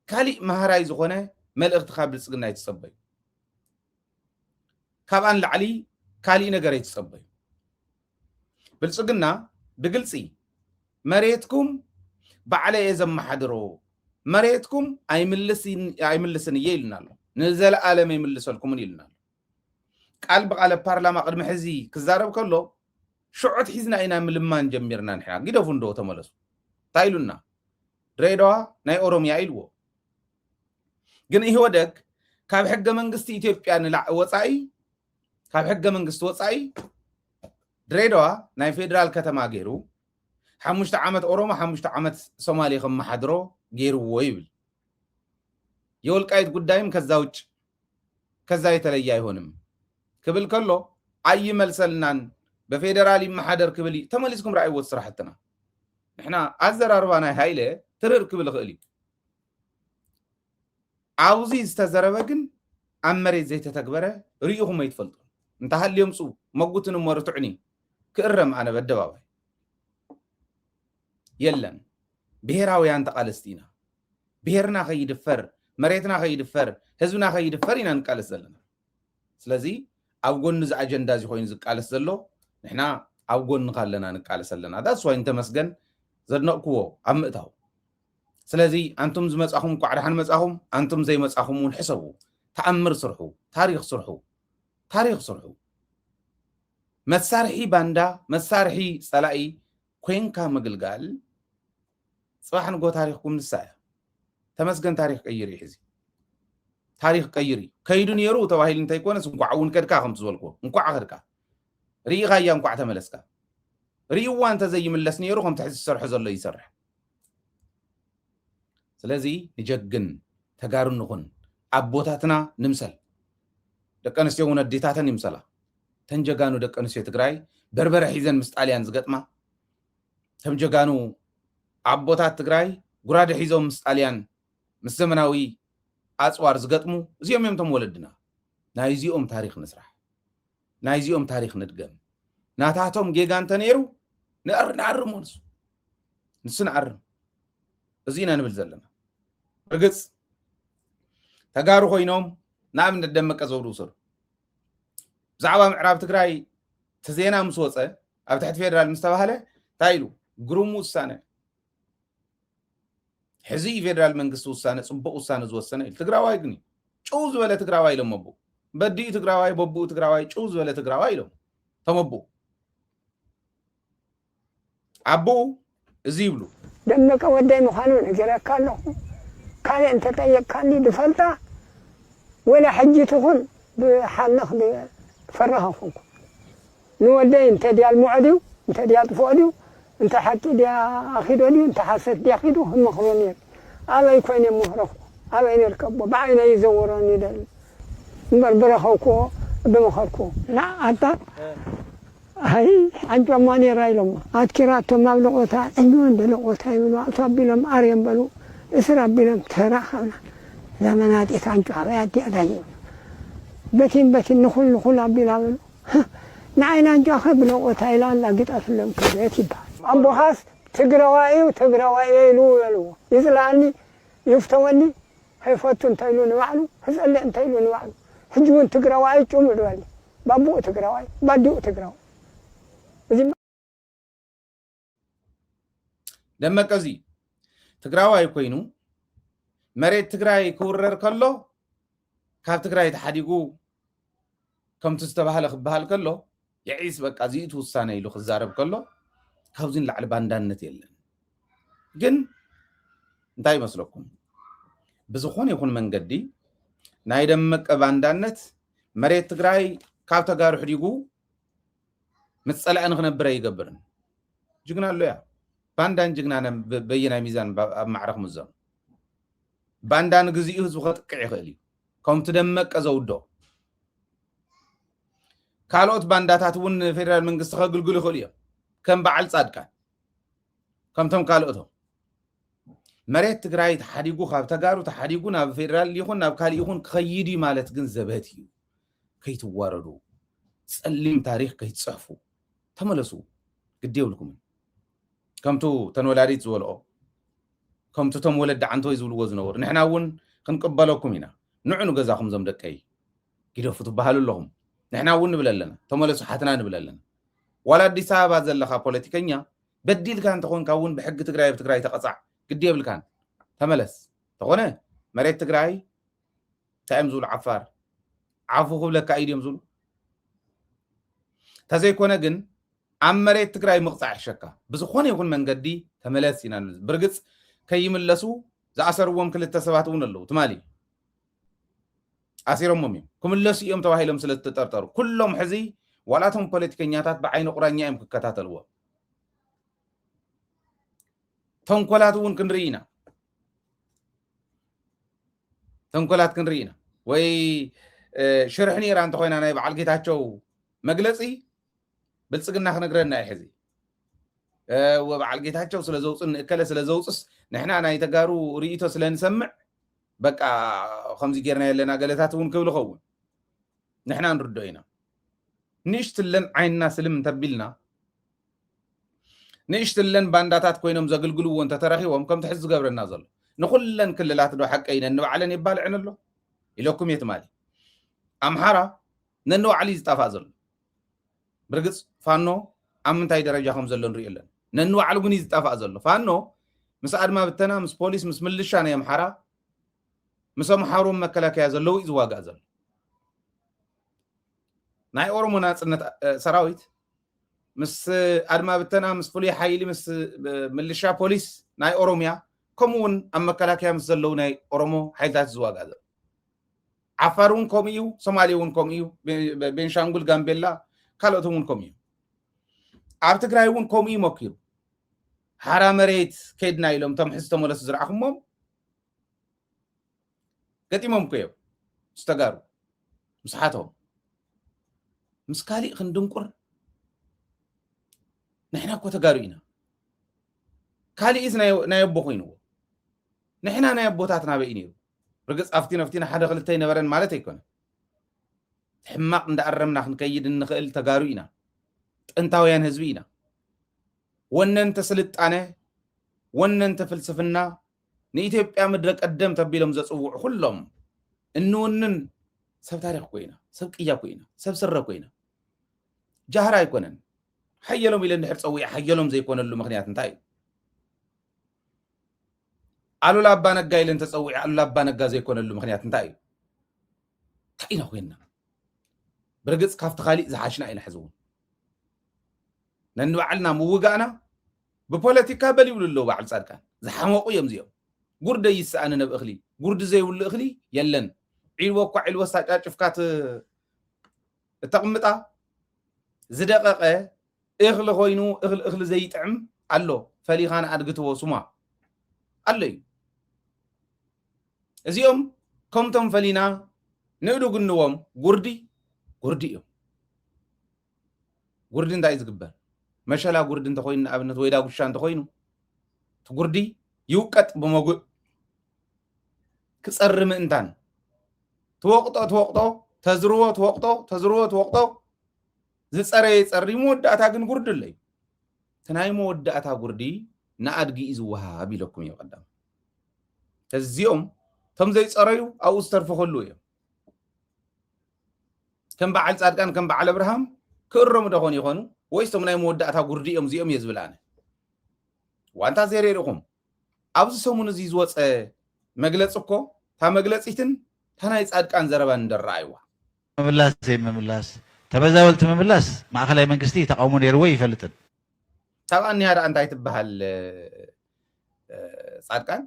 كالي مهراي زخونة ملغت خابل سقنا يتصبي كابان لعلي كالي نقر يتصبي بالسقنا بقلسي مريتكم بعلى يزم محدرو مريتكم أي ملسن يلنا له نزل عالم يملس لكم يلنا قلب على برلمان قد محزي كزارب كله شعوت حزنا إنا ملمان جميرنا نحيا قد فندو تملسو تايلونا دريدوا ناي أوروميا إلو جن إيه ودك كاب حق منقستي إثيوبيا نلع وصاي كاب حق منقست وصاي دريدوا ناي فيدرال كتما غيرو حمشت عامت أوروما حمشت عامت سومالي خم محدرو غيرو ويبل يول قايد قدايم كذا يتليا يهونم كبل كله أي ملسلنان بفيدرالي محدر كبلي تملسكم رأي وصراحتنا إحنا أزر أربعنا هايلة ترر كبل خلي عاوزي استزربكن أمري زي تتكبره ريهم ما يتفلتوا انت هاليوم سو موجودن مرتعني كرم أنا بالدبابة يلن بهراوي أنت قالستينا بهرنا خيد فر مريتنا خيد فر هزونا خيد فرينا نقالس لنا سلازي أوجون نز أجندة زي خوين زقالس زلو نحنا أوجون نقالنا نقالس لنا ده سوى أنت مسجن زدنا قوة عمتاو سلازي أنتم زي مسأهم قعدحن مسأهم أنتم زي مسأهم ونحسبوا تأمر صرحو تاريخ صرحو مسارحي باندا مسارحي سلائي كوين كامل قال صباح نقول تاريخكم نسايا تمسكن تاريخ قيري حزي تاريخ قيري كيدون يرو تواهيل انت يكون اسمكو عون كدكا خمس زولكو انكو عخدكا ري غايا انكو عتملسكا ري وانت زي ملسني يرو خم تحس السرح زلو يسرح سلازي نجقن تقارن نخن عبوتاتنا نمسل دقانس يونا ديتاتا نمسلا تنجقانو دقانس يتقراي بربر حيزن مستعليان زقتما تنجقانو عبوتات تقراي قراد حيزو مستعليان مستمناوي أصوار زقتمو زيوم يمتم ولدنا نايزيوم تاريخ نسرح نايزيوم تاريخ ندقم ناتاتهم جيغان تنيرو نعرم ونسو نعرم زينا نبل زلنا رقص تقارو خوينوم نعم ندمك أزورو سر زعبا معراب تقراي تزينا مسوصة أب تحت فيدرال مستوى تايلو قرومو السنة حزي فيدرال منقص وسانة صبق وسانة زو السنة تقراواي قني شوز ولا تقراواي لهم أبو بدي تقراواي ببو تقراواي شوز ولا تقراواي لهم تمبو أبو زيبلو دمك ودي مخانون اجرا كانوا كان انت كاني دفلتا ولا حجتهم بحال ناخذ فرها فوق نودي انت ديال معدو انت ديال طفودو انت حتى ديال اخيدو انت حسيت ديال اخيدو هم مخرونين الله يكون مهرف الله يركبوا بعين يزوروني دل بربرخوكو بمخركو لا حتى هاي أنت ماني رايلهم أذكراتهم ما بلغتها عندهم بلغتها يقولوا أصاب لهم أريم بلو إسراب لهم تراخنا زمانات إتعنتوا على يدي أدانيون بتين نخل أبي لا نعينا نجاخ بنو تايلاند لاقيت أفلم كبيت يبقى أبو حاس تقرواي يلو يزلعني يفتوني هيفوتون تايلون وعلو هزال لي انتايلون وعلو هجون تقرواي جوم دوالي بابو تقرواي بادو تقرواي لما كزي تقرواي كوينو مريت تقراي كورر كله كاب تقراي تحديقو كم تستبهل خبهل كله يعيس بقى زيت وسانه يلو خزارب كله كاوزين لعل باندانت يلن جن انتاي مسلكم بزخون يكون منقدي نايدمك باندانت مريت تقراي كاب تقارو حديقو متصلع نخنبره يقبرن جقنا له يا باندان جقنا بينا ميزان معرخ مزام باندان غزيو زخط قعي خلي كم تدمك ازودو كالوت بانداتات ون فيدرال منغست خغلغل خليا كم بعل صادقان كم تم كالوتو مريت تግራይ ተሓዲጉ ካብ ተጋሩ ተሓዲጉ ናብ ፌደራል ይኹን ናብ ካሊ ይኹን ከይዲ ማለት ግን ዘበት እዩ ከይትዋረዱ ጸሊም ታሪክ ከይትጽፉ ተመለሱ ግድ ይብልኩም ከምቱ ተንወላዲት ዝወልኦ ከምቱ ተም ወለድ አንቶይ ዝብልዎ ዝነብር ንሕናውን ክንቀበለኩም ኢና ንዕኑ ገዛኹም ዘም ደቀይ ግደፉ ትባሃሉ ኣለኹም ንሕናውን ንብለለና ተመለሱ ሓትና ንብለለና ዋላ አዲስ አበባ ዘለኻ ፖለቲከኛ በዲልካ እንተኾንካውን ብሕጊ ትግራይ ብትግራይ ተቀጻዕ قد يبلكان تملس تقونه مريت تقراي تأمزول عفار عفو قبلك أيديم زول تزي كونه جن عم مريت تقراي مقطع الشكا بس خونه يكون من قدي تملس ينان برقص كي يملسو ذا أسروهم كل التسباتون اللو تمالي أسيرهم ممي كم اللسي يوم تواهي لهم سلت تطرطروا كلهم حزي ولا تهم بوليتيكينياتات بعين قرانيا يمكن كتاتلوا تنقلاتون كنرينا تنقلات كنرينا وي شرحني ران تخوينا انا بعل جيتاچو مغلصي بلصقنا خنغرنا يحزي وبعل جيتاچو سلازوصن اكل سلازوصس نحنا انا يتغارو ريتو سلنسمع بقى خمس غيرنا يلنا غلطاتون كبل خون نحنا نردوينا نشتلن عيننا سلم تبلنا نشتلن بانداتات كوينهم زغلغلو وانت تراخيهم كم تحز قبرنا زل نخلن كللات دو حقينا انو علن يبال عنلو اليكم يتمالي امحارا ننو علي زطافازل برغص فانو امنتاي درجه خم زلن ريلن ننو علغني زطافازل فانو مس ادما بتنا مس بوليس مس ملشان يا امحارا مس محاروم مكلاكيا زلو يزواغا زل ناي اورمو ناصنت سراويت مس ادما بتنا مس فولي حيلي مس ملشا بوليس ناي اوروميا كومون ام مكلاكيا مس زلو ناي اورومو حيلات زواغا زل عفارون كوميو سوماليون كوميو بنشانغول غامبيلا كالوتون كوميو اب تግራይውን كوميو مكيو حرا مريت كيدنا يلوم تم حستم ولا زرعهم قتيمم كيو استغارو مسحاتهم مسكالي خندنقر نحنا كو تغاروينا كالي اسنا نايبو خوينو نحنا نايبوتاتنا بينيو رغص افتينا حدا خلتي نبرن ማለት አይኮነ حماق እንዳአረምና ክንከይድ እንخእል ተጋሩይና ጥንታውያን ህዝቢና ወነንተ ስልጣነ ወነንተ ፍልስፍና ንኢትዮጵያ ምድረ ቀደም ተቢሎም ዘጽውዕ ሁሉም እንውንን ሰብ ታሪክ ኮይና ሰብ ቅያ ኮይና ሰብ ስረ ኮይና ጃህራ አይኮነን حيلهم الى النحر صوي حيلهم زي يكون له مخنيات انتاي قالوا لا ابا نغا يلن تصوي قالوا لا ابا نغا زي يكون له مخنيات انتاي تاينا خوينا برغص كافت خالي زحاشنا الى حزون ننو علنا موغانا ببوليتيكا بل يقول له بعد صادقان زحمقوا يمزيو غرد يسان نبخلي غرد زي يقول اخلي يلن عيل وقع عيل وساقافكات تقمطا زدققه اخل خوينو اخل زي يطعم الله فليخان ادغتو سما الله ازيوم كمتم فلينا نودو غنوم غردي انت يزغبر مشلا غرد انت خوين ابنت ويدا غشا انت خوينو تغردي يوقط بمغ كصرم انتان توقطو تزرو ዝፀረ ይፀሪ መወዳእታ ግን ጉርድለይ ተናይ መወዳእታ ጉርዲ ንኣድጊ ይዝወሃብ ኢለኩም ይቀዳም እዚኦም ቶም ዘይፀረዩ ኣብኡ ዝተርፈኸሉ እዮም ከም በዓል ጻድቃን ከም በዓል አብርሃም ክእረሙ ደኾን ይኾኑ ወይስ ቶም ናይ መወዳእታ ጉርዲ እዮም እዚኦም እየ ዝብል ኣነ ዋንታ ዘሪርኹም ኣብዚ ሰሙን እዚ ዝወፀ መግለፂ እኮ እታ መግለፂትን እታ ናይ ጻድቃን ዘረባን እንደረኣይዋ መምላስ ተበዛወልቲ መምላስ ማእኸላይ መንግስቲ ተቃውሞ ነይርዎ ይፈልጥን ታብኣኒ ሃዳ እንታይ ትበሃል ጻድቃን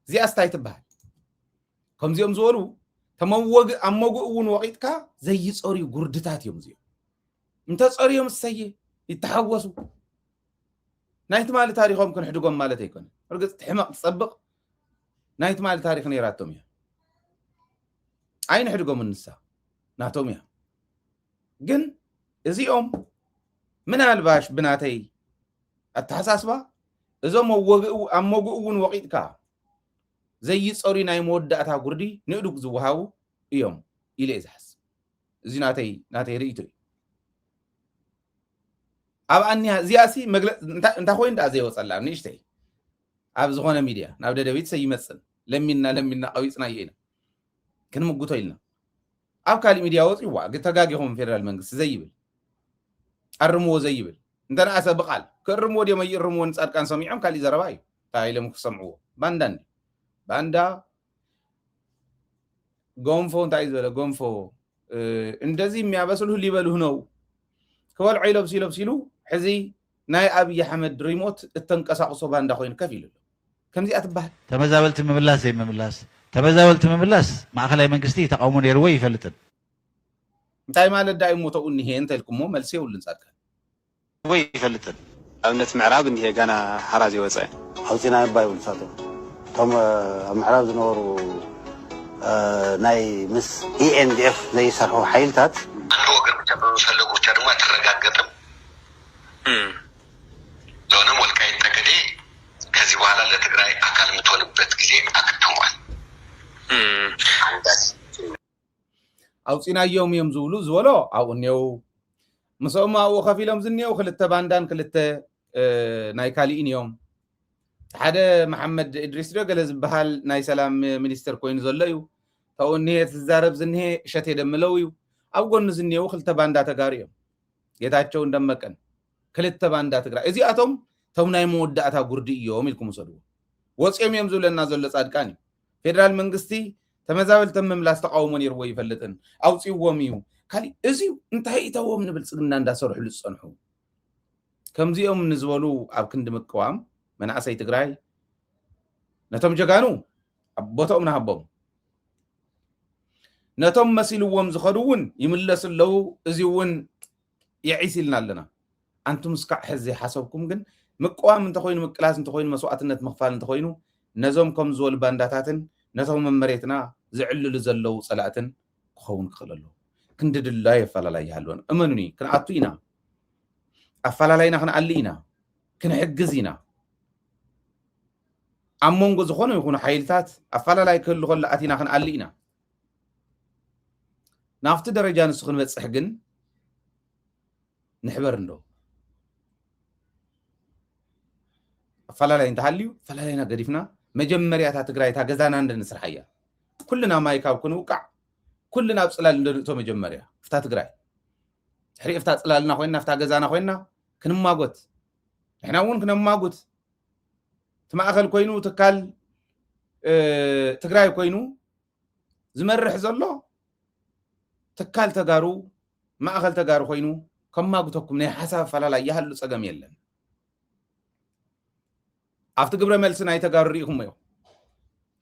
እዚኣ ስታይ ትበሃል ከምዚኦም ዝበሉ ተመወግ ኣብ መጉእ እውን ወቂትካ ዘይፀርዩ ጉርድታት እዮም እዚኦም እንተፀርዮም እሰየ ይተሓወሱ ናይቲ ማሊ ታሪኾም ክንሕድጎም ማለት ኣይኮነ እርግፅ ትሕማቕ ትፀብቕ ናይቲ ማሊ ታሪክ ነይራቶም እያ ኣይንሕድጎም እንሳ ናቶም እያ ግን እዚኦም ምናልባሽ ብናተይ ኣተሓሳስባ እዞም ኣብ መጉእ እውን ወቂትካ ዘይፀርዩ ናይ መወዳእታ ጉርዲ ንእዱግ ዝወሃቡ እዮም ኢለ እየ ዝሓስብ እዚ ናተይ ርእይቶ እዩ ኣብ ኣኒያ እዚኣሲ እንታይ ኮይኑ ዳ ዘይወፀላ ንእሽተይ ኣብ ዝኾነ ሚድያ ናብ ደደቢት ሰይመፅን ለሚና ቀዊፅናዮ ኢና ክንምጉቶ ኢልና ኣብ ካሊእ ሚድያ ወፂዋ ተጋጊኹም ፌደራል መንግስቲ ዘይብል ኣርምዎ ዘይብል እንተነኣሰ ብቃል ክእርምዎ ድዮም ኣይእርምዎ ንጻድቃን ሰሚዖም ካሊእ ዘረባ እዩ ታኢሎም ክሰምዕዎ ባንዳ ጎንፎ እንታይ ዝበለ ጎንፎ እንደዚህ የሚያበስሉ ሊበሉ ነው ከወልዑ ይለብሲሉ ሕዚ ናይ አብይ አሕመድ ሪሞት እተንቀሳቅሶ ባንዳ ኮይኑ ከፍ ኢሉ ከምዚ አትባሃል ተበዛወልቲ መምላስ ማእኸላይ መንግስቲ ተቃውሞ ነይርዎ ይፈልጥን እንታይ ማለት ዳይ ሞተው እንሄ እንተልኩሞ መልሲ ይውልን ጻድቃን ወይ ይፈልጥን ኣብነት ምዕራብ እንሄ ጋና ሓራዝ ይወፀ አውጪና ይባይ ወልሳቶ ቶም ምዕራብ ዝነበሩ ናይ ምስ ኢኤንዲኤፍ ዘይሰርሑ ሓይልታት አንድ ወገን ብቻ በሚፈለጉ ብቻ ደግሞ አትረጋገጥም ለሆነም ወልቃይት ጠገዴ ከዚህ በኋላ ለትግራይ አካል የምትሆንበት ጊዜ አክትሟል አውፂናዮም እዮም ዝብሉ ዝበሎ ኣብኡ እኒው ምስኦም ኣብኡ ከፍ ኢሎም ዝኒው ክልተ ባንዳን ክልተ ናይ ካሊእን እዮም ሓደ መሐመድ ኢድሪስ ገለ ዝበሃል ናይ ሰላም ሚኒስተር ኮይኑ ዘሎ እዩ ታው እኒሄ ትዛረብ ዝኒሄ እሸት የደምለው እዩ ኣብ ጎኑ ዝኒው ክልተ ባንዳ ተጋሩ እዮም ጌታቸው እንደመቀን ክልተ ባንዳ ትግራይ እዚኣቶም ቶም ናይ መወዳእታ ጉርዲ እዮም ኢልኩም ሰድዎ ወፂኦም እዮም ዝብለና ዘሎ ጻድቃን እዩ ፌደራል መንግስቲ ተመዛበልቲ መምላስ ተቃውሞ ነይርዎ ይፈልጥን ኣውፂዎም እዩ ካሊእ እዚው እንታይ ኢተዎም ንብልጽግና እንዳሰርሑሉ ዝጸንሑ ከምዚኦም ንዝበሉ ኣብ ክንዲ ምቅዋም መናእሰይ ትግራይ ነቶም ጀጋኑ ቦታኦም ናሃቦም ነቶም መሲልዎም ዝኸዱውን ይምለስለው እዚውን ይዒሲልና ኣለና አንቱም እስካዕ ሕዚ ሓሰብኩም ግን ምቅዋም እንተኮይኑ ምቅላስ እንተኮይኑ መስዋዕትነት ምኽፋል እንተኮይኑ ነዞም ከም ዝበሉ ባንዳታትን ነቶም መሬትና ዝዕልሉ ዘለው ጸላእትን ክኸውን ክኽእለሉ ክንድድላ የፈላላይ ይሃልወን እመኑኒ ክንኣቱ ኢና ኣፈላላይና ክንኣሊ ኢና ክንሕግዝ ኢና ኣብ መንጎ ዝኾኑ ይኹኑ ሓይልታት ኣፈላላይ ክህሉ ከሎ ኣቲና ክንኣሊ ኢና ናብቲ ደረጃ ንሱ ክንበፅሕ ግን ንሕበር እንዶ ኣፈላላይ እንተሃልዩ ፈላላይና ገዲፍና መጀመርያታ ትግራይ ታ ገዛና እንደንስራሕ እያ ኩልና ማይ ካብ ክንውቃዕ ኩልና ኣብ ፅላል እንደርእቶ መጀመርያ ፍታ ትግራይ ሕሪእ ፍታ ፅላልና ኮይና ፍታ ገዛና ኮይና ክንማጎት ንሕና እውን ክነማጉት ትማእኸል ኮይኑ ትካል ትግራይ ኮይኑ ዝመርሕ ዘሎ ትካል ተጋሩ ማእኸል ተጋሩ ኮይኑ ከማጉተኩም ናይ ሓሳብ ፈላላይ ይሃሉ ፀገም የለን ኣብቲ ግብረ መልሲ ናይ ተጋሩ ርኢኹም እዮም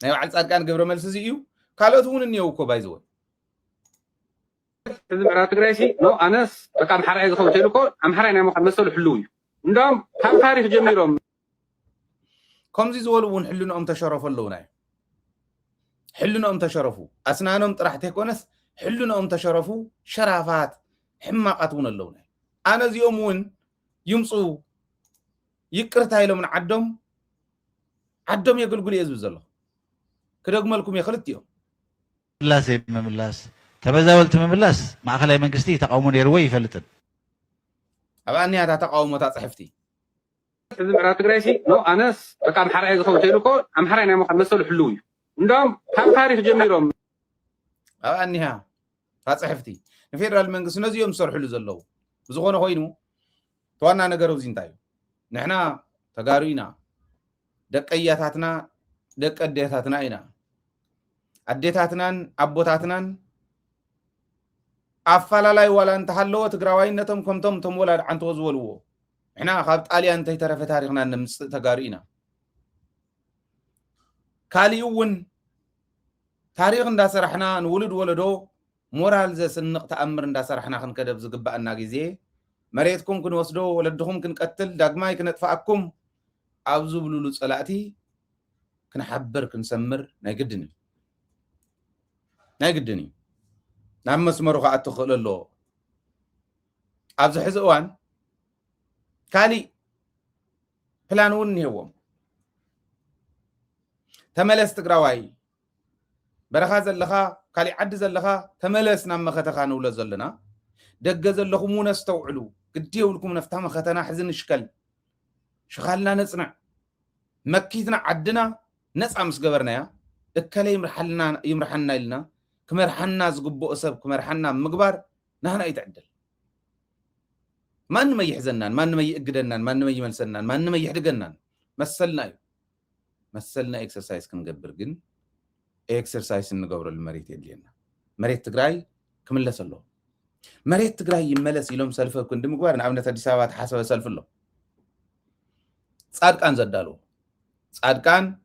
ናይ በዓል ጻድቃን ግብረ መልሲ እዚ እዩ ካልኦት እውን እኒአው እኮ ባይዝወን እዚ ምዕራብ ትግራይ ሲ ኣነስ በቃ ኣምሓራይ ዝኸውን ተይሉ እኮ ኣምሓራይ ናይ ምዃን መሰሉ ሕልው እዩ እንዳውም ካብ ታሪክ ጀሚሮም ከምዚ ዝበሉ እውን ሕልንኦም ተሸረፉ ኣለውና እዩ ሕልንኦም ተሸረፉ ኣስናኖም ጥራሕ ተይኮነስ ሕልንኦም ተሸረፉ ሸራፋት ሕማቃት እውን ኣለውና ኣነ እዚኦም እውን ይምፁ ይቅርታ ኢሎም ንዓዶም ዓዶም የገልግሉ እየ ዝብል ዘሎ ክደግመልኩም እየ ክልቲኦም መምላስ ተመዛበልቲ ምምላስ ማእከላይ መንግስቲ ተቃውሞ ነይርዎ ይፈልጥን أباني هذا تقاوم تصحفتي. حزب عراق تجريسي لو أناس رقم حرائق خوي تلقون أم حرائنا مخ مسؤول حلوي. عندهم كم تاريخ جميلهم. أباني ها تصحفتي. نفير المنقص نزي يوم صار حلو زلوا. بزغونه خوينو. توانا نجارو زين تايو. نحنا تجارينا. دك أياتنا دك أديتاتنا إنا. أديتاتنا أبوتاتنا. أفعل ولا أنت حلوة تقرأين كنتم تمولا عن توزولوه إحنا خابت آلي أنت ترى في تاريخنا نمس تقارينا كاليون تاريخ نداسر إحنا نولد ولدو مورال زي سنق تأمر نداسر إحنا خن كده بزقبة الناجزية مريتكم كن وصدو ولدهم كن قتل داقماي كن اتفاقكم عبزو بلولو صلاتي كن حبر كن سمر نايقدني نعم مسمرو قاعد تخل الله أبز حزوان كالي بلانون هو تملس تقراوي برخاز اللخا كالي عدز اللخا تملس نعم ختخانو لزلنا دقز اللخو مو نستوعلو قديو لكم نفتهم ختنا حزن شكل شغالنا نصنع مكيتنا عدنا نصع مسقبرنا يا اكالي يمرحلنا لنا كمرحنا زقبو أسب كمرحنا مقبار نحن يتعدل ما نمي يحزننا ما نمي يقدرنا ما نمي يملسنا ما نمي يحرقنا مثلنا اكسرسايز كنقبر جن اكسرسايز نقبر المريت يدينا مريت تقراي كمل لسلو مريت تقراي يملس يلوم سلفه كنت مقبار نعمنا تدسابات حسب سلف الله صادقان زدالو صادقان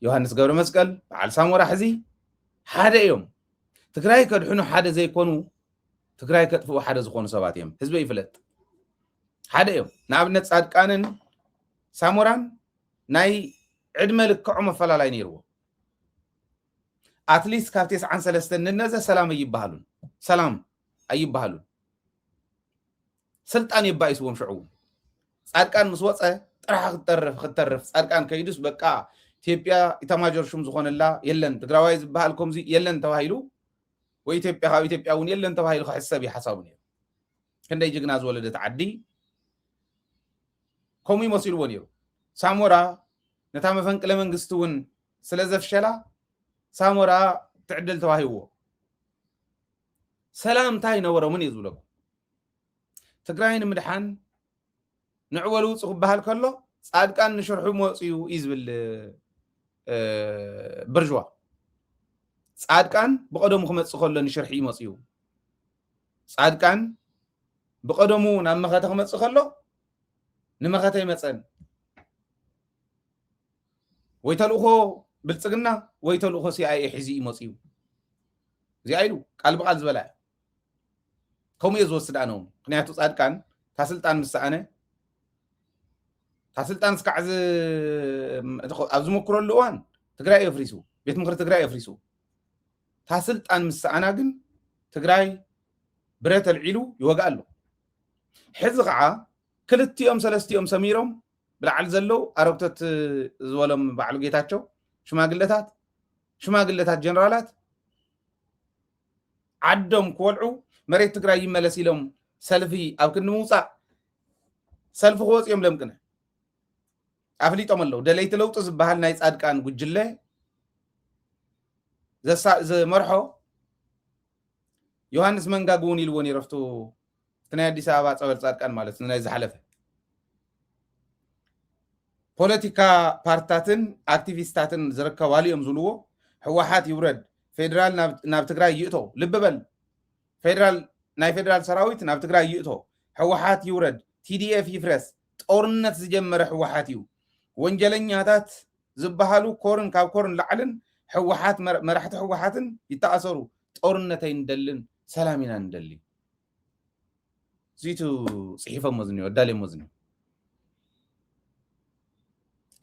يوحنس قبر مسقل على سامورا حزي حدا يوم تقراي كدحنو حدا زي كونو تقراي كدفو حدا زخونو سبات يوم حزبي يفلت حدا يوم نابنت صادقانن ساموران ناي عدمه لكعمه فلالاي نيرو اتليست كافتيس عن سلستن نزا سلام يبهالون سلام ايبهالون سلطان يبايسوم شعوب صادقان مسوصه طرح خطرف صادقان كيدس بقى ኢትዮጵያ ኢታማጆር ሹም ዝኾነላ የለን ትግራዋይ ዝበሃልኩም ዚ የለን ተባሂሉ ወይ ኢትዮጵያውን የለን ተባሂሉ ከሕሰብ ይሓሳቡ ነይሩ ክንደይ ጅግና ዝወለደት ዓዲ ከምኡ ይመስልዎ ነይሩ ሳሞራ ነታ መፈንቅለ መንግስቲ እውን ስለ ዘፍሸላ ሳሞራ ትዕድል ተባሂዎ ሰላም እንታይ ነበሮ ምን እዩ ዝብለኩም ትግራይ ንምድሓን ንዕወሉ ውፅእ ክበሃል ከሎ ጻድቃን ንሽርሑ መፅኡ ይዝብል برجوا صادقان بقدمو خمص خلو نشرحي مصيو صادقان بقدمو نمخته خمص خلو نمخته يمصن ويتلوخو بلصقنا ويتلوخو سي اي حزي مصيو زي ايلو قال بقال زبلا كوم يزوسدانو ምክንያቱ صادقان ታስልጣን مسانه ታስልጣን ስካዕዝ ኣብዚ መክረሉ እዋን ትግራይ የፍሪሱ ቤት ምክሪ ትግራይ የፍሪሱ ታስልጣን ምስኣና ግን ትግራይ ብረት አልዒሉ ይወጋእ ኣሎ ሕዚ ከዓ ክልቲኦም ሰለስቲኦም ሰሚሮም ብላዕል ዘለው ኣረብተት ዝበሎም ባዕሉ ጌታቸው ሽማግለታት ጀነራላት ዓዶም ክወልዑ መሬት ትግራይ ይመለስ ኢሎም ሰልፊ ኣብ ክንዲ ምውፃእ ሰልፊ ክወፅኦም ለምቅነ أفليتهم الله دليت لو تزبها لنا يصعد كان قجلة ذا مرحو يوحنس من قاقوني الوني رفتو تنادي ساعات أول صعد كان مالس نايز حلفه بوليتيكا بارتاتن أكتيفيستاتن زركا واليوم زلوه هو حات يورد فيدرال نابتقراي يؤتو لببل فيدرال سراويت نابتقراي يؤتو هو حات يورد TDF يفرس تورنت زجمر هو حاتيو ወንጀለኛታት ዝበሃሉ ኮርን ካብ ኮርን ላዕልን ሕወሓት መራሕቲ ሕወሓትን ይተኣሰሩ ጦርነት አይንደልን ሰላሚና እንደሊ ዚቱ ጽሒፎም መዝኒዮ ዳሌም መዝኒዮ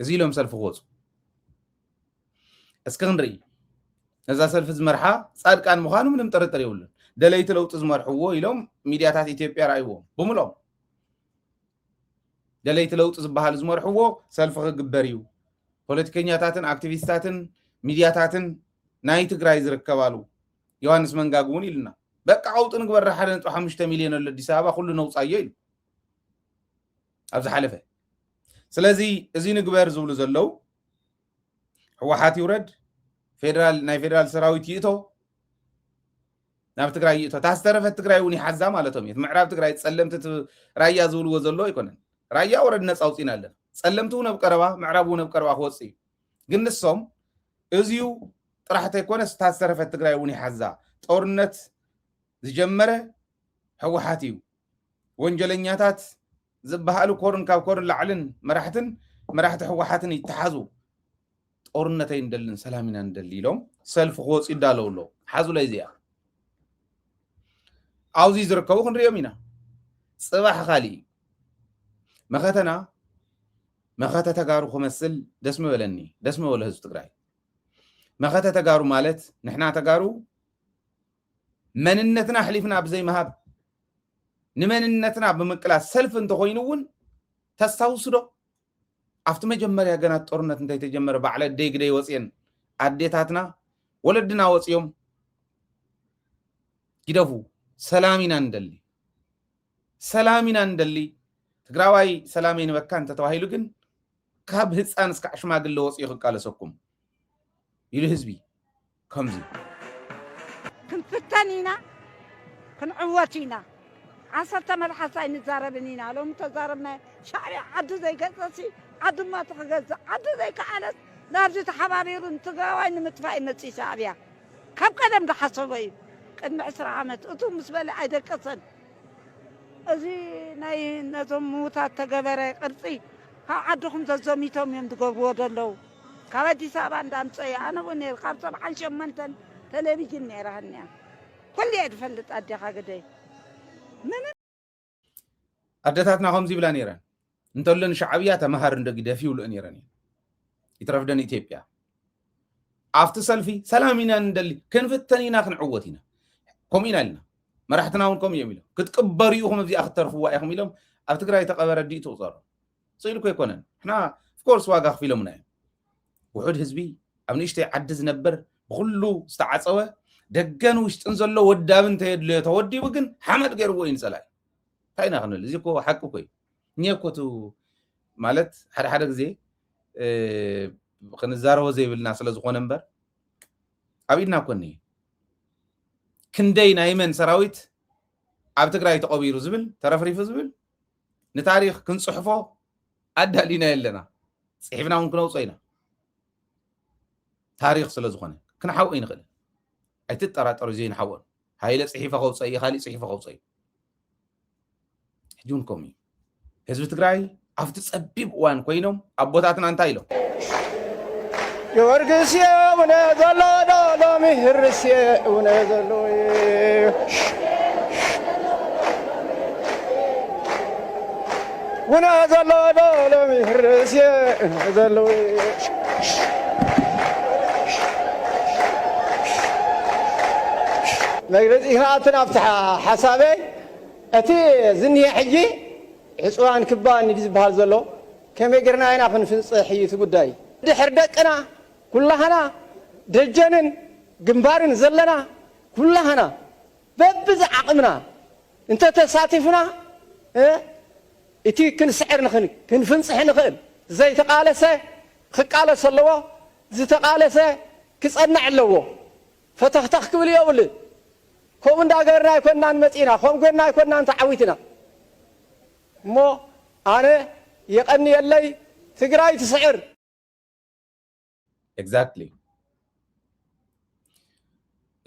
እዚ ሎም ሰልፍ ወፁ እስከንድሪ ነዛ ሰልፍ ዝመርሓ ጻድቃን ምዃኑ ምንም ጥርጥር የብሉን ደለይቲ ለውጥ ዝመርሕዎ ኢሎም ሚድያታት ኢትዮጵያ ራእይዎም ብምሎም دليت لوط زبحال زمرحو سلف خبريو بوليتيكينياتاتن اكتيفيستاتن ميدياتاتن ناي تግራይ ዝርከባሉ ዮሐንስ መንጋጉን ይልና بقى عوط نقبر حدا نطو 5 مليون ولا أديس أبابا كله نوصايو إلو أبز حلفة سلازي إزي نقبر زولو زلو هو حاتي ورد ناي فيدرال سراويت يئتو ناب تقرأي يئتو تاسترفت تقرأي وني حزا مالتهم يت معراب تقرأي تسلمت رايا زولو وزلو يكونن رايا ورد ناس أوصينا لنا تسلمتو نبقروا معرابو نبقروا خوصي قلنا الصوم إزيو راح يكون تاسترفت تقرأي وني حزا ጦርነት ዝጀመረ ህወሓትዩ ወንጀለኛታት ዝበሃሉ ኮርን ካብ ኮርን ላዕልን መራሕቲ ህወሓትን ይተሓዙ ጦርነት አይንደልን ሰላሚና እንደል ኢሎም ሰልፍ ኾጽ ይዳለውሎ ሓዙ ላይ ዚያ አውዚ ዝርከቡ ክንሪኦም ኢና ጽባሕ ኻሊ መኸተ ተጋሩ ክመስል ደስመ በለ ህዝብ ትግራይ መኸተ ተጋሩ ማለት ንሕና ተጋሩ መንነትና حليفنا بزي مهاب نمنነትና በመቅላስ ሰልፍ እንተኾይኑውን ተሳውስዶ አፍተ መጀመሪያ ገና ጦርነት እንታይ ተጀመረ ባዕለ ደይግደይ ወጽየን አዴታትና ወለድና ወጽዮም ይደፉ ሰላሚና እንደሊ ትግራዋይ ሰላሜን በካን ተተዋሂሉ ግን ካብ ህፃን እስከ ሽማግሌ ወጽዩ ይቃለሰኩም ይሉ ህዝቢ ከምዚ كنفتنينا كنعوتينا عصرت ملحسة نزاربنينا لو متزاربنا شعري عدو زي قصصي عدو ما تخجز عدو زي كأنس نارجي تحبابير انتقاوين متفاين نتي شعبيا كم قدم ده حصوي قد معسر عامت اتو مسبالي عيدا قصن ازي ناي نزم موتات تقبري قرصي ها عدوهم ززوميتهم يمدقوا ودلو كابدي سابان دامسي انا ونير خارصب عن شمانتن تلفزيون نيرهنيا كل يدفلت اديها قدي من ادتاتنا خمزي بلا نيران انتولن شعبيه تمهر اندق دفيول نيران يترفدن ايثيوبيا افت سلفي سلامينا ندلي كنفتنينا كنعوتينا كومينا لنا مرحتناون كوم يميلو كتقبريوهم في اخترفوا وايهم يلوم اب تግራይ ተቀበረ ዲቱ ጾር ጽይልኩ ይኮነን احنا of course ዋጋ خفيلهم نا وحد حزبي ابنيشتي عدز نبر بخلو استعصوه دغن وشطن زلو ودابن تهدل توديو ግን حمد غير وين صلاي ታይና خنل እዚ ኮ حق ኮይ ኒየኮቱ ማለት ሓደ ግዜ ክንዛረው ዘይብልና ስለዝኾነ እንበር አብይና ኮኒ ክንደይ ናይመን ሰራዊት ኣብ ትግራይ ተቆቢሩ ዝብል ተረፍሪፉ ዝብል ንታሪኽ ክንጽሕፎ አዳሊና የለና ጽሕፍናውን ክነውጽይና ታሪኽ ስለዝኾነ ክንሓው ይንኽእል ኣይትጠራጠሩ ዘይን ሓወን ሃይለ ጽሒፈ ኸውጽይ ኻሊ ጽሒፈ ኸውጽይ ሕጁንኩም ህዝቢ ትግራይ ኣብቲ ጸቢብ እዋን ኮይኖም ኣቦታትና እንታይ ኢሎም ጊዮርጊስ የውነ ዘሎ ሎሚ ህርስ የውነ ዘሎ ውነ ዘሎ ሎሚ ህርስ የውነ ዘሎ مجلس إهراتنا أفتح حسابي أتي زني حجي عصوان كبان يجز بهالزلو كم يقرنا هنا في الصحية تقداي دحر دقنا كلها دجنن جنبارن زلنا كلها ببز عقمنا انت تساتفنا اتي كن سعر نخن كن فنصح نخن زي تقالسه خقالس اللو زي تقالسه كصنع اللو فتختخ كبل يولد كم داغرنا يكوننا مصينا كم غنا يكوننا تعويتنا مو انا يقني يلي تግራይ تسعر exactly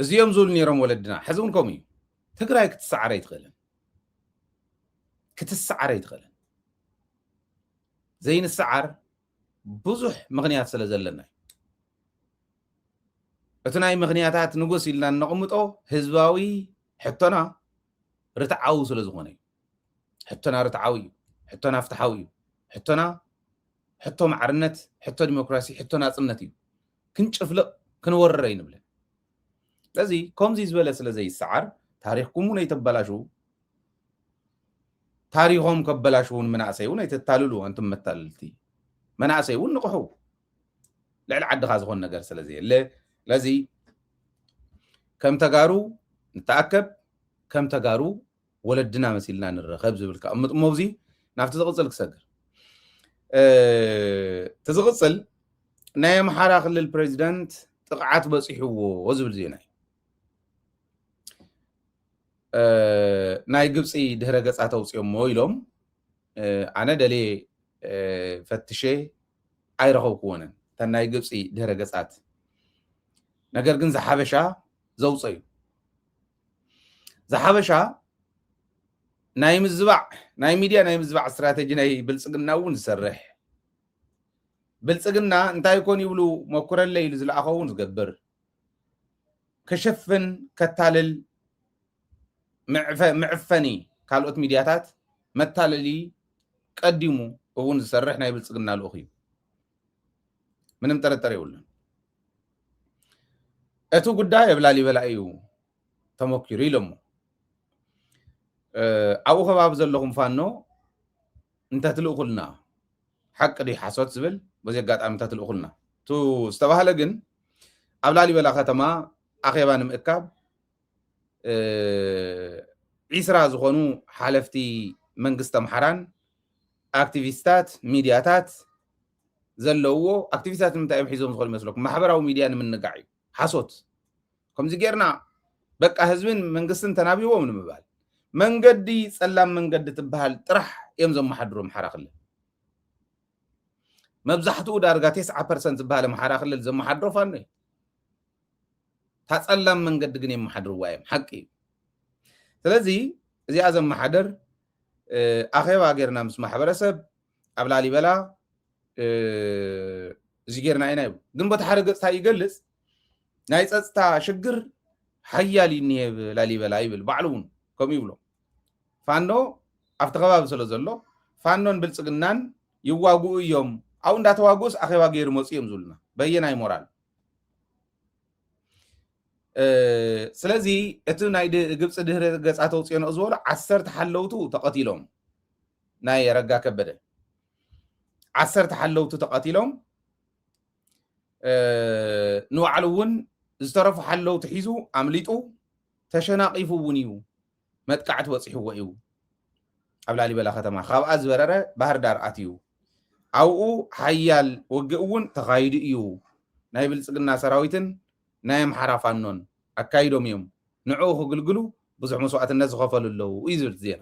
እዚኦም ዙል ነይሮም ወለድና ሕዝብንኩም እዩ ትግራይ ክትሰዓረ ይትኽእልን ዘይንሰዓር ብዙሕ ምኽንያት ስለ ዘለና እትናይ ምኽንያታት ንጉስ ኢልና ነቕምጦ ህዝባዊ ሕቶና ርትዓዊ ስለ ዝኾነ ሕቶና ርትዓዊ ሕቶና ፍትሓዊ ሕቶና ሕቶ ማዕርነት ሕቶ ዲሞክራሲ ሕቶ ናጽነት እዩ ክንጭፍልቕ ክንወረረ ይንብለ ስለዚ ከምዚ ዝበለ ስለ ዘይሰዓር ታሪኽኩም እውን ኣይተበላሽው ታሪኾም ከበላሽውን መናእሰይ እውን ኣይተታልሉ አንቱም መታልልቲ መናእሰይ እውን ንቑሑ ልዕሊ ዓድኻ ዝኾን ነገር ስለዘየለ لذي كم تجارو نتأكد كم تجارو ولدنا مسيلنا نرخب زبلك موزي نافت تغسل كسجر تزغسل نايم حراق للبريزيدنت تقعت بصيحو وزبل زيناي ناي قبصي دهره قصا توصيهم مويلهم انا دلي فتشي አይረኸው ከሆነ ተናይ ግብጽ ድህረ ገጻት ነገር ግን ዘሐበሻ ዘውፀዩ ዘሐበሻ ናይ ምዝባዕ ናይ ሚድያ ናይ ምዝባዕ ስትራቴጂ ናይ ብልጽግና እውን ዝሰርሕ ብልጽግና እንታይ ኮን ይብሉ መኩረለይ ዝለኣኸውን ዝገብር ከሸፍን ከታልል ምዕፈኒ ካልኦት ሚድያታት መታለሊ ቀዲሙ እውን ዝሰርሕ ናይ ብልጽግና ልኡኽ እዩ ምንም ጥርጥር የውልን እቱ ጉዳይ የብላሊ በላዩ ተሞክሩ ኢሎሞ አቡ ከባብ ዘለኹም ፋኖ እንተትልኡኹልና حق دي حسوت زبل بزي قاطعم تتلؤخلنا تو استباهله ግን ኣብ ላሊበላ ከተማ ኣኼባ ንምእካብ ዒስራ ዝኾኑ ሓለፍቲ መንግስቲ ኣምሓራን ኣክቲቪስታት ሚድያታት ዘለውዎ ኣክቲቪስታት ምንታይ ሒዞም ዝኽእሉ ይመስለኩም ማሕበራዊ ሚድያ ንምንጋዕ እዩ ሓሶት ከምዚ ጌርና በቃ ህዝብን መንግስትን ተናቢቦም ንምባል መንገዲ ጸላም መንገዲ ትበሃል ጥራሕ እዮም ዘመሓድሩ ኣምሓራ ክልል መብዛሕትኡ ዳርጋ 9% ዝባሃል ኣምሓራ ክልል ዘመሓድሮ ፋኖ እዩ ታጸላም መንገዲ ግን የመሓድርዋ እዮም ሓቂ ስለዚ እዚኣ ዘመሓደር ኣኼባ ጌርና ምስ ማሕበረሰብ ኣብ ላሊበላ እዚ ጌርና ኢና ይብሉ ግን በታ ሓደ ገጽታ ይገልጽ ናይ ጸጥታ ሽግር ሓያል ይኒሄብ ላሊበላ ይብል ባዕሉ እውን ከምኡ ይብሎ ፋኖ ኣብቲ ከባቢ ስለ ዘሎ ፋኖን ብልጽግናን ይዋግኡ እዮም ኣው እንዳተዋግኡስ ኣኼባ ገይሩ መፅኡ እዮም ዝብሉና በየናይ ሞራል ስለዚ እቲ ናይ ግብጽ ድህረ ገጻ ተውፅኦ ነው ዝበሉ 10 ሓለውቱ ተቐቲሎም ናይ ረጋ ከበደ 10 ሓለውቱ ተቐቲሎም ንባዕሉ እውን ዝተረፉ ሓለውቱ ሒዙ ኣምሊጡ ተሸናቂፉ እውን እዩ መጥቃዕቲ ወፂሕዎ እዩ ኣብ ላሊበላ ከተማ ካብኣ ዝበረረ ባህር ዳር ኣትዩ ኣብኡ ሓያል ውግእ እውን ተኻይዱ እዩ ናይ ብልጽግና ሰራዊትን ናይ ኣምሓራ ፋኖን ኣካይዶም እዮም ንዕኡ ክግልግሉ ብዙሕ መስዋዕትነት ዝኸፈሉ ኣለዉ እዩ ዝብል ዜና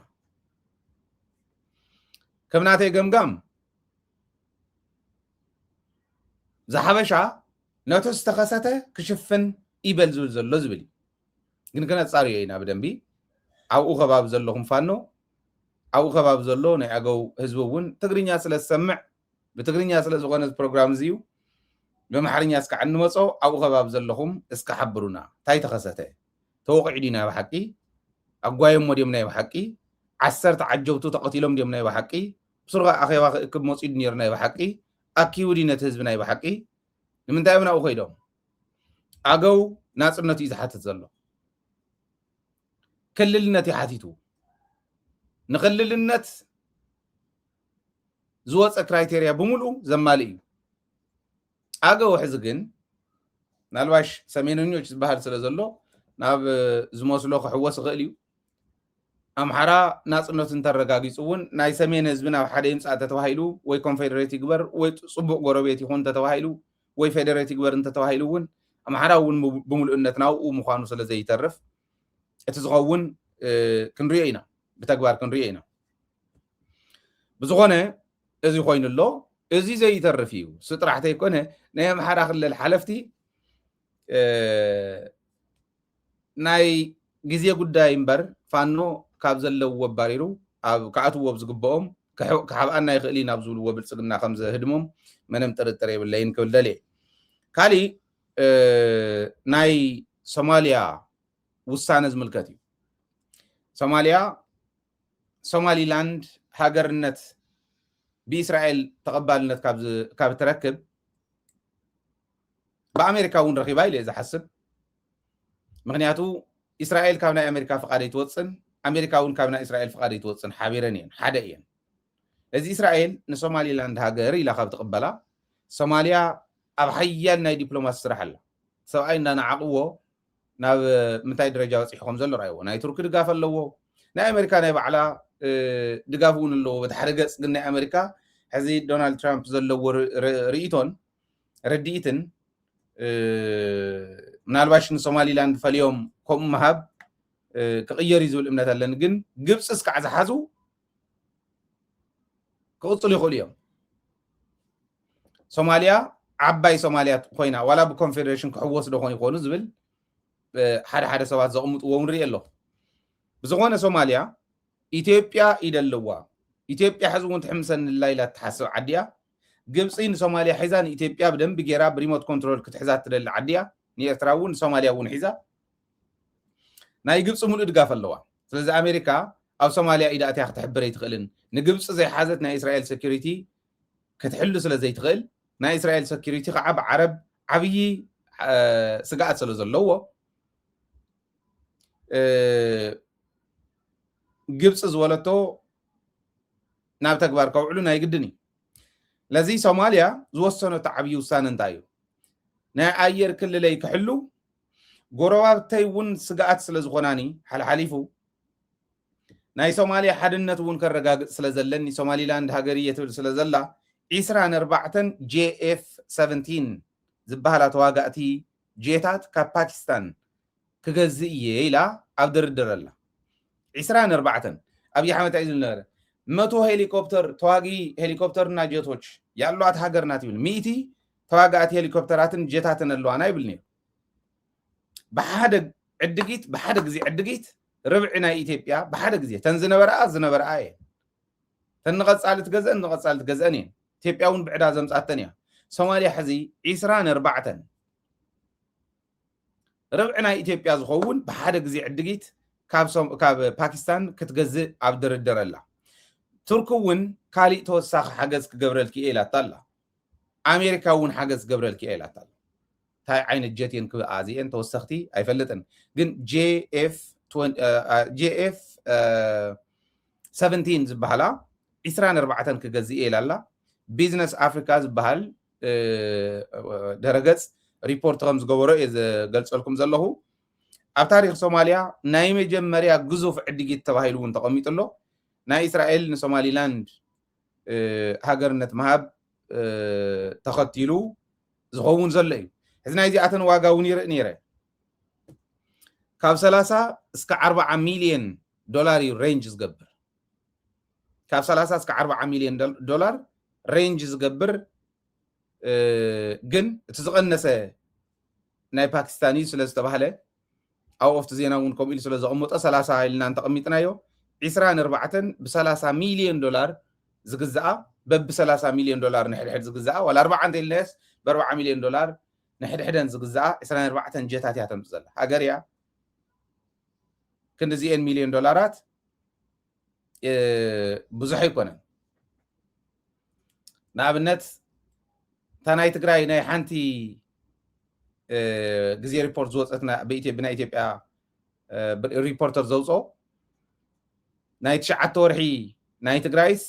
ከም ናተይ ገምጋም ዝሓበሻ ነቶ ዝተኸሰተ ክሽፍን ይበል ዝብል ዘሎ ዝብል ግን ከነፃርዮ ኢና ብደንቢ ኣብኡ ከባቢ ዘለኹም ፋኖ ኣብኡ ከባቢ ዘሎ ናይ ኣገው ህዝቢ እውን ትግርኛ ስለ ዝሰምዕ ብትግርኛ ስለ ዝኾነ ፕሮግራም እዚዩ በማሕርኛ እስከ እንመጾ ኣብኡ ከባቢ ዘለኹም እስከ ሓብሩና እንታይ ተኸሰተ ተወቂዑ ዲና ብሓቂ ኣጓዮም ሞድዮም ናይ ብሓቂ 10 ዓጀብቱ ተቐቲሎም ዲዮም ናይ ብሓቂ ብስሩға ኣኼባ ክእክብ መፂዱ ነይሩ ናይ ብሓቂ ኣኪቡ ዲነት ህዝቢ ናይ ብሓቂ ንምንታይ እዮም ናብኡ ከይዶም ኣገው ናፅነቱ እዩ ዝሓትት ዘሎ ክልልነት ይሓቲቱ ንክልልነት ዝወፀ ክራይቴርያ ብምሉእ ዘማሊ እዩ ኣገው ሕዚ ግን ናልባሽ ሰሜነኞች ዝበሃል ስለ ዘሎ ናብ ዝመስሎ ክሕወስ ይኽእል እዩ ኣምሓራ ናፅነቱ እንተረጋጊፁ እውን ናይ ሰሜን ህዝቢ ናብ ሓደ ይምፃእ እንተተባሂሉ ወይ ኮንፌደሬት ይግበር ወይ ፅቡቅ ጎረቤት ይኹን እንተተባሂሉ ወይ ፌደሬት ይግበር እንተተባሂሉ እውን ኣምሓራ እውን ብምሉእነት ናብኡ ምዃኑ ስለ ዘይተርፍ እቲ ዝኸውን ክንሪኦ ኢና ብተግባር ክንሪኦ ኢና ብዝኾነ እዚ ኮይኑ ኣሎ እዚ ዘይተርፍ እዩ ስጥራሕተ ይኮነ ናይ ኣምሓራ ክልል ሓለፍቲ ናይ ግዜ ጉዳይ እምበር ፋኖ ካብ ዘለውዎ ኣባሪሩ ኣብ ከኣትዎ ዝግብኦም ክሓብኣና ይኽእል ናብ ዝብልዎ ብልጽግና ከም ዘህድሞም ምንም ጥርጥር የብለይን ክብል ደልየ ካሊእ ናይ ሶማልያ ውሳነ ዝምልከት እዩ ሶማልያ ሶማሊላንድ ሃገርነት بإسرائيل تقبلنت كاب تركب بأمريكا ون رخيباي لإذا حسب مغنياتو إسرائيل كابنا أمريكا فقادي توصن أمريكا ون كابنا إسرائيل فقادي توصن حابيرانيا حدائيا لذي إسرائيل نسومالي لاند هاجر إلا خاب تقبلا سوماليا أبحيال ناي دبلوماسي سرحلا سواء إننا عقوه ናብ ምንታይ ደረጃ በፂሕኩም ዘሎ ራይዎ ናይ ቱርክ ድጋፍ ኣለዎ ናይ ኣሜሪካ ናይ ባዕላ ድጋፍ እውን ኣለዎ በተሓደ ገፅ ግን ናይ ኣሜሪካ ሕዚ ዶናልድ ትራምፕ ዘለዎ ርእይቶን ረዲኢትን ምናልባሽ ንሶማሊላንድ ፈልዮም ከምኡ መሃብ ክቅየር እዩ ዝብል እምነት ኣለኒ ግን ግብፂ እስካዕ ዝሓዙ ክቅፅሉ ይኽእሉ እዮም ሶማልያ ዓባይ ሶማልያ ኮይና ዋላ ብኮንፌደሬሽን ክሕወስ ዶ ኮን ይኮኑ ዝብል ሓደ ሰባት ዘቕምጥዎ ንሪኢ ኣሎ ብዝኾነ ሶማልያ ኢትዮጵያ ኢደለዋ ኢትዮጵያ ሕዚ እውን ትሕምሰንላ ኢላ ትሓስብ ዓዲያ ግብፂ ንሶማልያ ሒዛ ንኢትዮጵያ ብደንቢ ጌራ ብሪሞት ኮንትሮል ክትሕዛ ትደሊ ዓዲያ ንኤርትራ እውን ሶማልያ እውን ሒዛ ናይ ግብፂ ሙሉእ ድጋፍ ኣለዋ ስለዚ ኣሜሪካ ኣብ ሶማልያ ኢዳ እትያ ክትሕብር ኣይትኽእልን ንግብፂ ዘይሓዘት ናይ እስራኤል ሴኩሪቲ ክትሕሉ ስለ ዘይትኽእል ናይ እስራኤል ሴኩሪቲ ከዓ ብዓረብ ዓብዪ ስጋኣት ስለ ዘለዎ ግብፂ ዝበለቶ ናብ ተግባር ከውዕሉ ናይ ግድን እዩ ለዚ ሶማልያ ዝወሰነቶ ዓብዪ ውሳነ እንታይ እዩ ናይ ኣየር ክልለይ ክሕሉ ጎረባብተይ እውን ስጋኣት ስለ ዝኾናኒ ሓልሓሊፉ ናይ ሶማልያ ሓድነት እውን ከረጋግፅ ስለ ዘለኒ ሶማሊላንድ ሃገርየ ትብል ስለ ዘላ 24 JF 17 ዝበሃላ ተዋጋእቲ ጄታት ካብ ፓኪስታን ክገዝእ እየ ኢላ ኣብ ድርድር ኣላ 24 ኣብይ ኣሕመድ እንታይ ዝብል ነበረ 100 ሄሊኮፕተር ተዋጊ ሄሊኮፕተርና ጀቶች ያሏት ሃገር ናት ይብል 100 ተዋጋእቲ ሄሊኮፕተራትን ጀታትን ኣለዋና ይብል ነይሩ ብሓደ ግዜ ዕድጊት ርብዒ ናይ ኢትዮጵያ ብሓደ ግዜ ተን ዝነበረኣ እየ ተን ንቐፃሊ ትገዝአን እየን ኢትዮጵያ እውን ብዕዳ ዘምፃተን እያ ሶማልያ ሕዚ 24 ርብዒ ናይ ኢትዮጵያ ዝኸውን ብሓደ ግዜ ዕድጊት ካብ ፓኪስታን ክትገዝእ ኣብ ድርድር ኣላ ቱርክ እውን ካሊእ ተወሳኺ ሓገዝ ክገብረልክ እየ ኢላታ ኣላ ኣሜሪካ እውን ሓገዝ ክገብረልክ እየ ኢላታ ኣላ እንታይ ዓይነት ጀት እየን ክብኣ እዚአን ተወሰኽቲ ኣይፈልጥን ግን JF 17 ዝበሃላ 24 ክገዝእ እየ ኢላ ኣላ ቢዝነስ ኣፍሪካ ዝበሃል ድረገፅ ሪፖርት ከም ዝገበሮ እየ ዝገልፀልኩም ዘለኹ ኣብ ታሪክ ሶማልያ ናይ መጀመርያ ግዙፍ ዕድጊት ተባሂሉ እውን ተቐሚጡሎ ናይ እስራኤል ንሶማሊላንድ ሃገርነት መሃብ ተኸቲሉ ዝኸውን ዘሎ እዩ ሕዚ ናይ እዚኣተን ዋጋ እውን ይርኢ ነይረ ካብ 30 እስከ 40 ሚልዮን ዶላር እዩ ሬንጅ ዝገብር ካብ 30 እስከ 40 ሚልዮን ዶላር ሬንጅ ዝገብር ግን እቲ ዝቐነሰ ናይ ፓኪስታን እዩ ስለ ዝተባሃለ ኣብ ኦፍቲ ዜና እውን ከምኡ ኢሉ ስለ ዘቐመጦ 30 ኢልና እንተቐሚጥናዮ 24 ብ30 ሚልዮን ዶላር ዝግዛኣ በብ 30 ሚልዮን ዶላር ንሕድሕድ ዝግዛኣ ዋላ 40 እንተኢልናስ ብ40 ሚልዮን ዶላር ንሕድሕደን ዝግዛኣ 24 ጀታት እያ ተምፅእ ዘላ ሃገር እያ ክንዲዚአን ሚልዮን ዶላራት ብዙሕ ኣይኮነን ንኣብነት እታ ናይ ትግራይ ናይ ሓንቲ ግዜ ሪፖርት ዝወፀት ብናይ ኢትዮጵያ ሪፖርተር ዘውፅኦ ናይ 9 ወርሒ ናይ ትግራይስ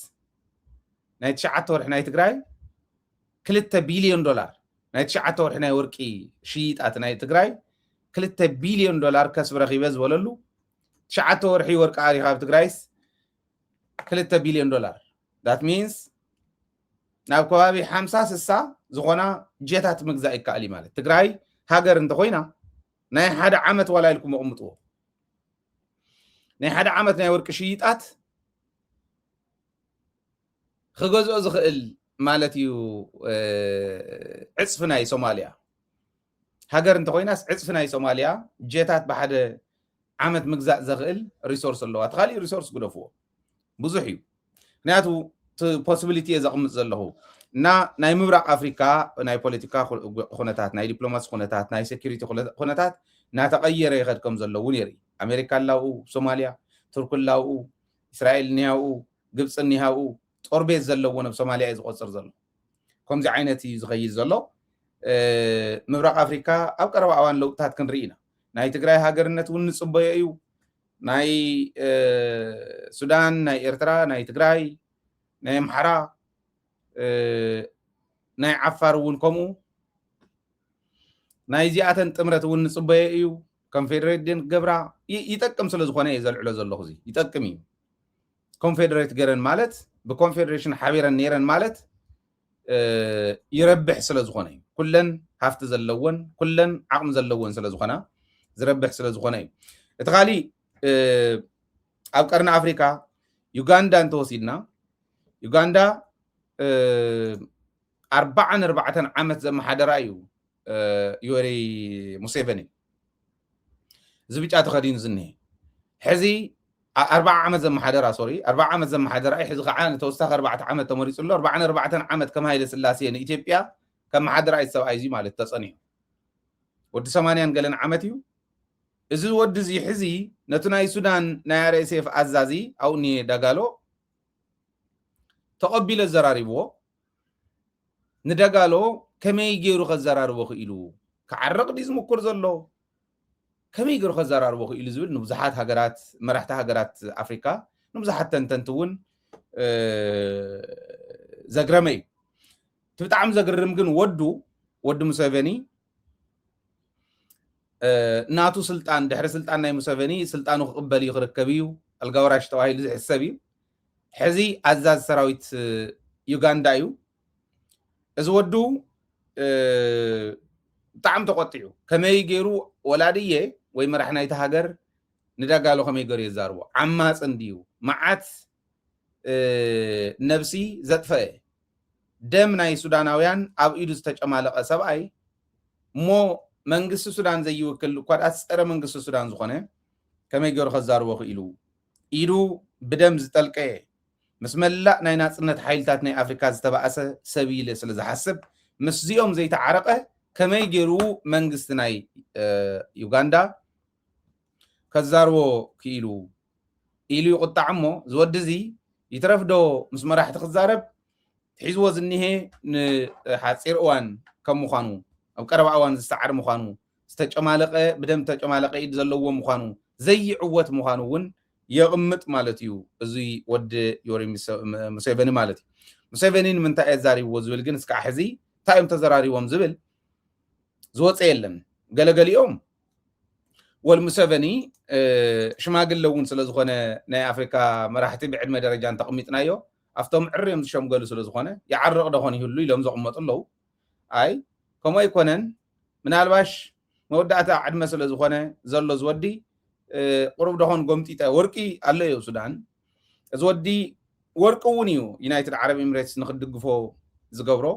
ናይ 9 ወርሒ ናይ ትግራይ 2 ቢልዮን ዶላር ናይ 9 ወርሒ ናይ ወርቂ ሽይጣት ናይ ትግራይ 2 ቢልዮን ዶላር ከስብ ረኺበ ዝበለሉ 9 ወርሒ ወርቂ ኣሪኻ ኣብ ትግራይስ 2 ቢልዮን ዶላር ዳት ሚንስ ናብ ከባቢ 50-60 ዝኾና ጀታት ምግዛእ ይከኣል ማለት ትግራይ ሃገር እንተኮይና ናይ ሓደ ዓመት ዋላ ኢልኩም ኣቕምጥዎ ናይ ሓደ ዓመት ናይ ወርቂ ሽይጣት ክገዝኦ ዝኽእል ማለት እዩ ዕፅፊ ናይ ሶማልያ ሃገር እንተኮይናስ ዕፅፊ ናይ ሶማልያ ጀታት ብሓደ ዓመት ምግዛእ ዘኽእል ሪሶርስ ኣለዋ እቲ ካሊእ ሪሶርስ ግደፍዎ ብዙሕ እዩ ምክንያቱ ፖሲቢሊቲ እየ ዘቕምጥ ዘለኹ እና ናይ ምብራቅ ኣፍሪካ ናይ ፖለቲካ ኩነታት ናይ ዲፕሎማሲ ኩነታት ናይ ሴኩሪቲ ኩነታት እናተቐየረ ይኸድ ከም ዘለዎ እውን የርኢ ኣሜሪካ ኣላብኡ ሶማልያ ቱርክ ኣላብኡ እስራኤል እኒሃብኡ ግብፂ እኒሃብኡ ጦር ቤት ዘለዎ ናብ ሶማልያ እዩ ዝቆፅር ዘሎ ከምዚ ዓይነት እዩ ዝኸይድ ዘሎ ምብራቅ ኣፍሪካ ኣብ ቀረባ እዋን ለውጥታት ክንርኢ ኢና ናይ ትግራይ ሃገርነት እውን ንፅበዮ እዩ ናይ ሱዳን ናይ ኤርትራ ናይ ትግራይ ናይ ኣምሓራ ናይ ዓፋር እውን ከምኡ ናይ እዚኣተን ጥምረት እውን ንፅበዮ እዩ ኮንፌደሬት ድን ገብራ ይጠቅም ስለ ዝኾነ የዘልዕሎ ዘለኹ እዚ ይጠቅም እዩ ኮንፌደሬት ገረን ማለት ብኮንፌደሬሽን ሓቢረን ነይረን ማለት ይረብሕ ስለ ዝኾነ እዩ ኩለን ሃፍቲ ዘለወን ኩለን ዓቕሚ ዘለወን ስለ ዝኾና ዝረብሕ ስለ ዝኾነ እዩ እቲ ካሊእ ኣብ ቀርኒ ኣፍሪካ ዩጋንዳ እንተወሲድና ዩጋንዳ 44 ዓመት ዘመሓደራ እዩ ዮዌሪ ሙሴቨኒ እዚ ብጫ ተኸዲኑ ዝኒሄ ሕዚ 40 ዓመት ዘመሓደራ 40 ዓመት ዘመሓደራ ሕዚ ከዓ ተወሳኺ 4 ዓመት ተመሪፁ ኣሎ 44 ዓመት ከም ሃይለ ስላሴ ንኢትዮጵያ ከም መሓደራ እዩ ሰብኣይ እዚ ማለት ተፀኒሑ ወዲ 80 ገለን ዓመት እዩ እዚ ወዲ እዚ ሕዚ ነቲ ናይ ሱዳን ናይ RSF ኣዛዚ ኣብኡ እኒሄ ዳጋሎ ተቐቢለ ዘራሪብዎ ንዳጋሎ ከመይ ገይሩ ከዘራርቦ ክኢሉ ክዓርቕ ዲ ዝምኩር ዘሎ ከመይ ገይሩ ከዘራርቦ ክኢሉ ዝብል ንብዙሓት ሃገራት መራሕቲ ሃገራት ኣፍሪካ ንብዙሓት ተንተንቲ እውን ዘግረመ እዩ እቲ ብጣዕሚ ዘግርም ግን ወዲ ሙሴቨኒ ናቱ ስልጣን ድሕሪ ስልጣን ናይ ሙሴቨኒ ስልጣኑ ክቕበል እዩ ክርከብ እዩ ኣልጋ ወራሽ ተባሂሉ ዝሕሰብ እዩ ሕዚ ኣዛዝ ሰራዊት ዩጋንዳ እዩ እዚ ወዱ ብጣዕሚ ተቆጢዑ ከመይ ገይሩ ወላድየ ወይ መራሒ ናይቲ ሃገር ንዳጋሎ ከመይ ገይሩ የዛርቦ ዓማፅን ድዩ መዓት ነብሲ ዘጥፈአ ደም ናይ ሱዳናውያን ኣብ ኢዱ ዝተጨማለቐ ሰብኣይ እሞ መንግስቲ ሱዳን ዘይውክል እኳ ዳኣ ፀረ መንግስቲ ሱዳን ዝኾነ ከመይ ገይሩ ከዛርቦ ክኢሉ ኢዱ ብደም ዝጠልቀየ ምስ መላእ ናይ ናፅነት ሓይልታት ናይ ኣፍሪካ ዝተባእሰ ሰብ ኢለ ስለ ዝሓስብ ምስዚኦም ዘይተዓረቐ ከመይ ገይሩ መንግስቲ ናይ ዩጋንዳ ከዛርቦ ክኢሉ ኢሉ ይቁጣዕ እሞ ዝወዲ እዚ ይትረፍዶ ምስ መራሕቲ ክዛረብ ሒዝዎ ዝኒሄ ንሓፂር እዋን ከም ምዃኑ ኣብ ቀረባ እዋን ዝሰዓር ምዃኑ ዝተጨማለቐ ብደም ተጨማለቐ ኢድ ዘለዎ ምዃኑ ዘይዕወት ምዃኑ እውን የቕምጥ ማለት እዩ እዚ ወዲ ዮዌሪ ሙሴቨኒ ማለት እዩ ሙሴቨኒ ንምንታይ እየ ዛሪብዎ ዝብል ግን እስካዕ ሕዚ እንታይ እዮም ተዘራሪቦም ዝብል ዝወፀ የለን ገለገሊኦም ወል ሙሴቨኒ ሽማግለ እውን ስለ ዝኾነ ናይ ኣፍሪካ መራሕቲ ብዕድመ ደረጃ እንተቕሚጥናዮ ኣብቶም ዕርዮም ዝሸምገሉ ስለ ዝኾነ ይዓርቕ ደኾን ይህሉ ኢሎም ዘቕመጡ ኣለዉ ኣይ ከምኡ ኣይኮነን ምናልባሽ መወዳእታ ዕድመ ስለ ዝኾነ ዘሎ ዝወዲ ቁሩብ ደኾን ጎምጢጠ ወርቂ ኣሎ እዩ ሱዳን እዚ ወዲ ወርቂ እውን እዩ ዩናይትድ ዓረብ ኤሚሬትስ ንክድግፎ ዝገብሮ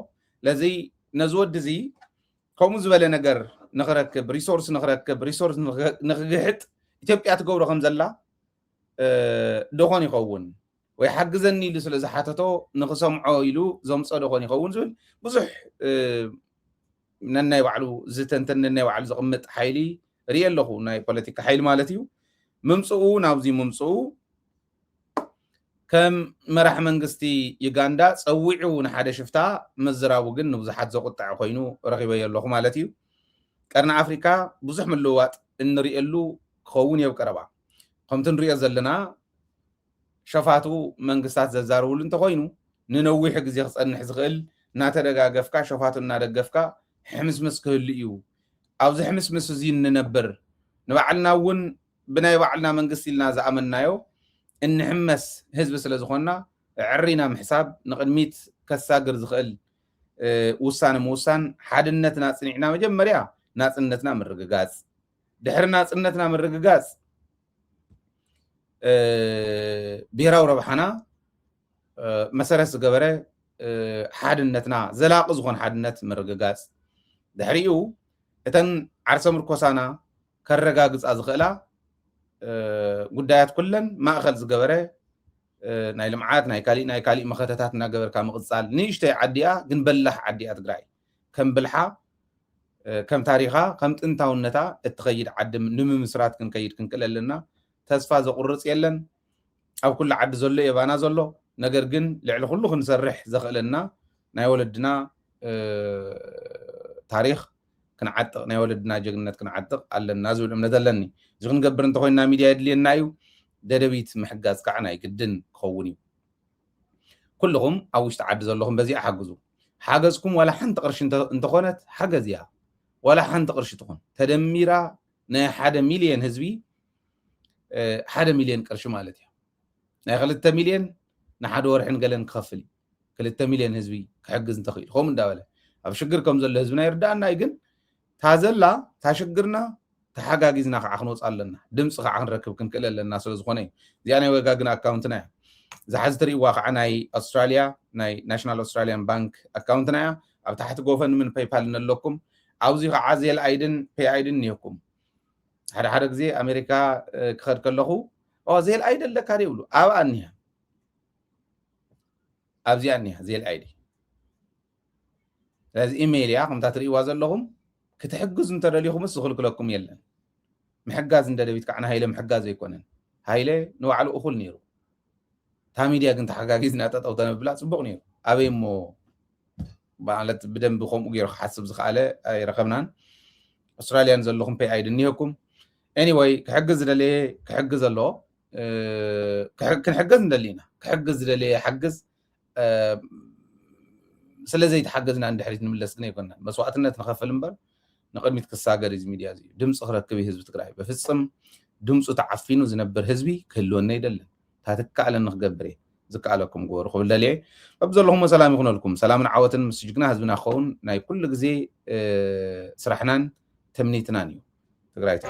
ለዚ ነዚ ወዲ እዚ ከምኡ ዝበለ ነገር ንክረክብ ሪሶርስ ንክግሕጥ ኢትዮጵያ ትገብሮ ከም ዘላ ደኾን ይኸውን ወይ ሓግዘኒ ኢሉ ስለ ዝሓተቶ ንክሰምዖ ኢሉ ዘምፀ ደኾን ይኸውን ዝብል ብዙሕ ነናይ ባዕሉ ዝተንተን ነናይ ባዕሉ ዝቕምጥ ሓይሊ ርኢ ኣለኹ ናይ ፖለቲካ ሓይሊ ማለት እዩ ምምፅኡ ናብዚ ምምፅኡ ከም መራሒ መንግስቲ ዩጋንዳ ፀዊዑ ንሓደ ሽፍታ ምዝራቡ ግን ንብዙሓት ዘቁጣዕ ኮይኑ ረኺበዮ ኣለኹ ማለት እዩ ቀርኒ ኣፍሪካ ብዙሕ ምልውዋጥ እንሪእየሉ ክኸውን የብ ቀረባ ከምቲ ንሪኦ ዘለና ሸፋቱ መንግስታት ዘዛርብሉ እንተኮይኑ ንነዊሕ ግዜ ክፀንሕ ዝኽእል እናተደጋገፍካ ሸፋቱ እናደገፍካ ሕምስምስ ክህሉ እዩ ኣብዚ ሕምስምስ እዚ እንነብር ንባዕልና እውን ብናይ ባዕልና መንግስቲ ኢልና ዝኣመናዮ እንሕመስ ህዝቢ ስለ ዝኾንና ዕሪና ምሕሳብ ንቅድሚት ከሳግር ዝኽእል ውሳነ ምውሳን ሓድነትና ፅኒዕና መጀመርያ ናፅነትና ምርግጋፅ ድሕሪ ናፅነትና ምርግጋፅ ብሄራዊ ረብሓና መሰረት ዝገበረ ሓድነትና ዘላቂ ዝኾነ ሓድነት ምርግጋፅ ድሕሪኡ እተን ዓርሰ ምርኮሳና ከረጋግፃ ዝኽእላ ጉዳያት ኩለን ማእኸል ዝገበረ ናይ ልምዓት ናይ ካሊእ መኸተታት እናገበርካ ምቕፃል ንእሽተይ ዓዲኣ ግን በላሕ ዓዲኣ ትግራይ ከም ብልሓ ከም ታሪኻ ከም ጥንታውነታ እትኸይድ ዓዲ ንምምስራት ክንከይድ ክንክእል ኣለና ተስፋ ዘቁርፅ የለን ኣብ ኩሉ ዓዲ ዘሎ የባና ዘሎ ነገር ግን ልዕሊ ኩሉ ክንሰርሕ ዘኽእለና ናይ ወለድና ታሪክ ክንዓጥቕ ናይ ወለድና ጀግንነት ክንዓጥቕ ኣለና ዝብል እምነት ኣለኒ እዚ ክንገብር እንተኮይንና ሚድያ የድልየና እዩ ደደቢት ምሕጋዝ ከዓ ናይ ግድን ክኸውን እዩ ኩልኹም ኣብ ውሽጢ ዓዲ ዘለኹም በዚኣ ሓግዙ ሓገዝኩም ዋላ ሓንቲ ቅርሺ እንተኾነት ሓገዝ እያ ዋላ ሓንቲ ቅርሺ ትኾን ተደሚራ نا 1 مليون هزبي 1 مليون قرش مالتي نا 2 مليون نحد ورحن قالن كخفلي 2 مليون هزبي كحجز انتخيل خوم اندابله اب شجركم زله هزبنا يردانا يجن تازلا تاشجرنا تحقاقيزنا كعخنوص علنا دمص كع نركب كنكل لنا سلازخونه زيانه وغاغنا اكاونتنا زحزتري واقع ناي استراليا ناي ناشونال استراليان بانك اكاونتنا اب تحت غوفن من باي بال نلكم اوزي عازيل ايدن باي ايدن نيكم حدا غزي امريكا كخد كلخو او زيل ايدن لكاري يقولوا اب انيها ابزي انيها زيل ايدي لاز ايميل يا كم تاتري وازلهم كتحجز انت ليهم مسخل كلكم يلن محجاز انت دبيت كعنا هايله محجاز يكونن هايله نوعلو اخل نيرو تاميديا كنت حجاجيزنا تطاو تنبلا صبق نيرو ابيمو بالت بدم بخوم غير حسب زخاله اي رقمنان استراليان زلهم باي ايد نيكم anyway كحجز دلي كحجز الله كنحجز ندلينا كحجز دلي حجز سلازي تحجزنا عند حريت نملسنا يكوننا مسواتنا نخفل امبر نقدميت كساغر از ميديا زي دمص خركبي حزب تግራይ بفصم دمص تعفينو زنبر حزبي كلونا يدلن تاتكعل نخغبري زكالكم غور خبل دلي ببزلهم سلام يكون لكم سلام عوتن مسجنا حزبنا خون ناي كل غزي سرحنان تمنيتنا نيو تግራይ تا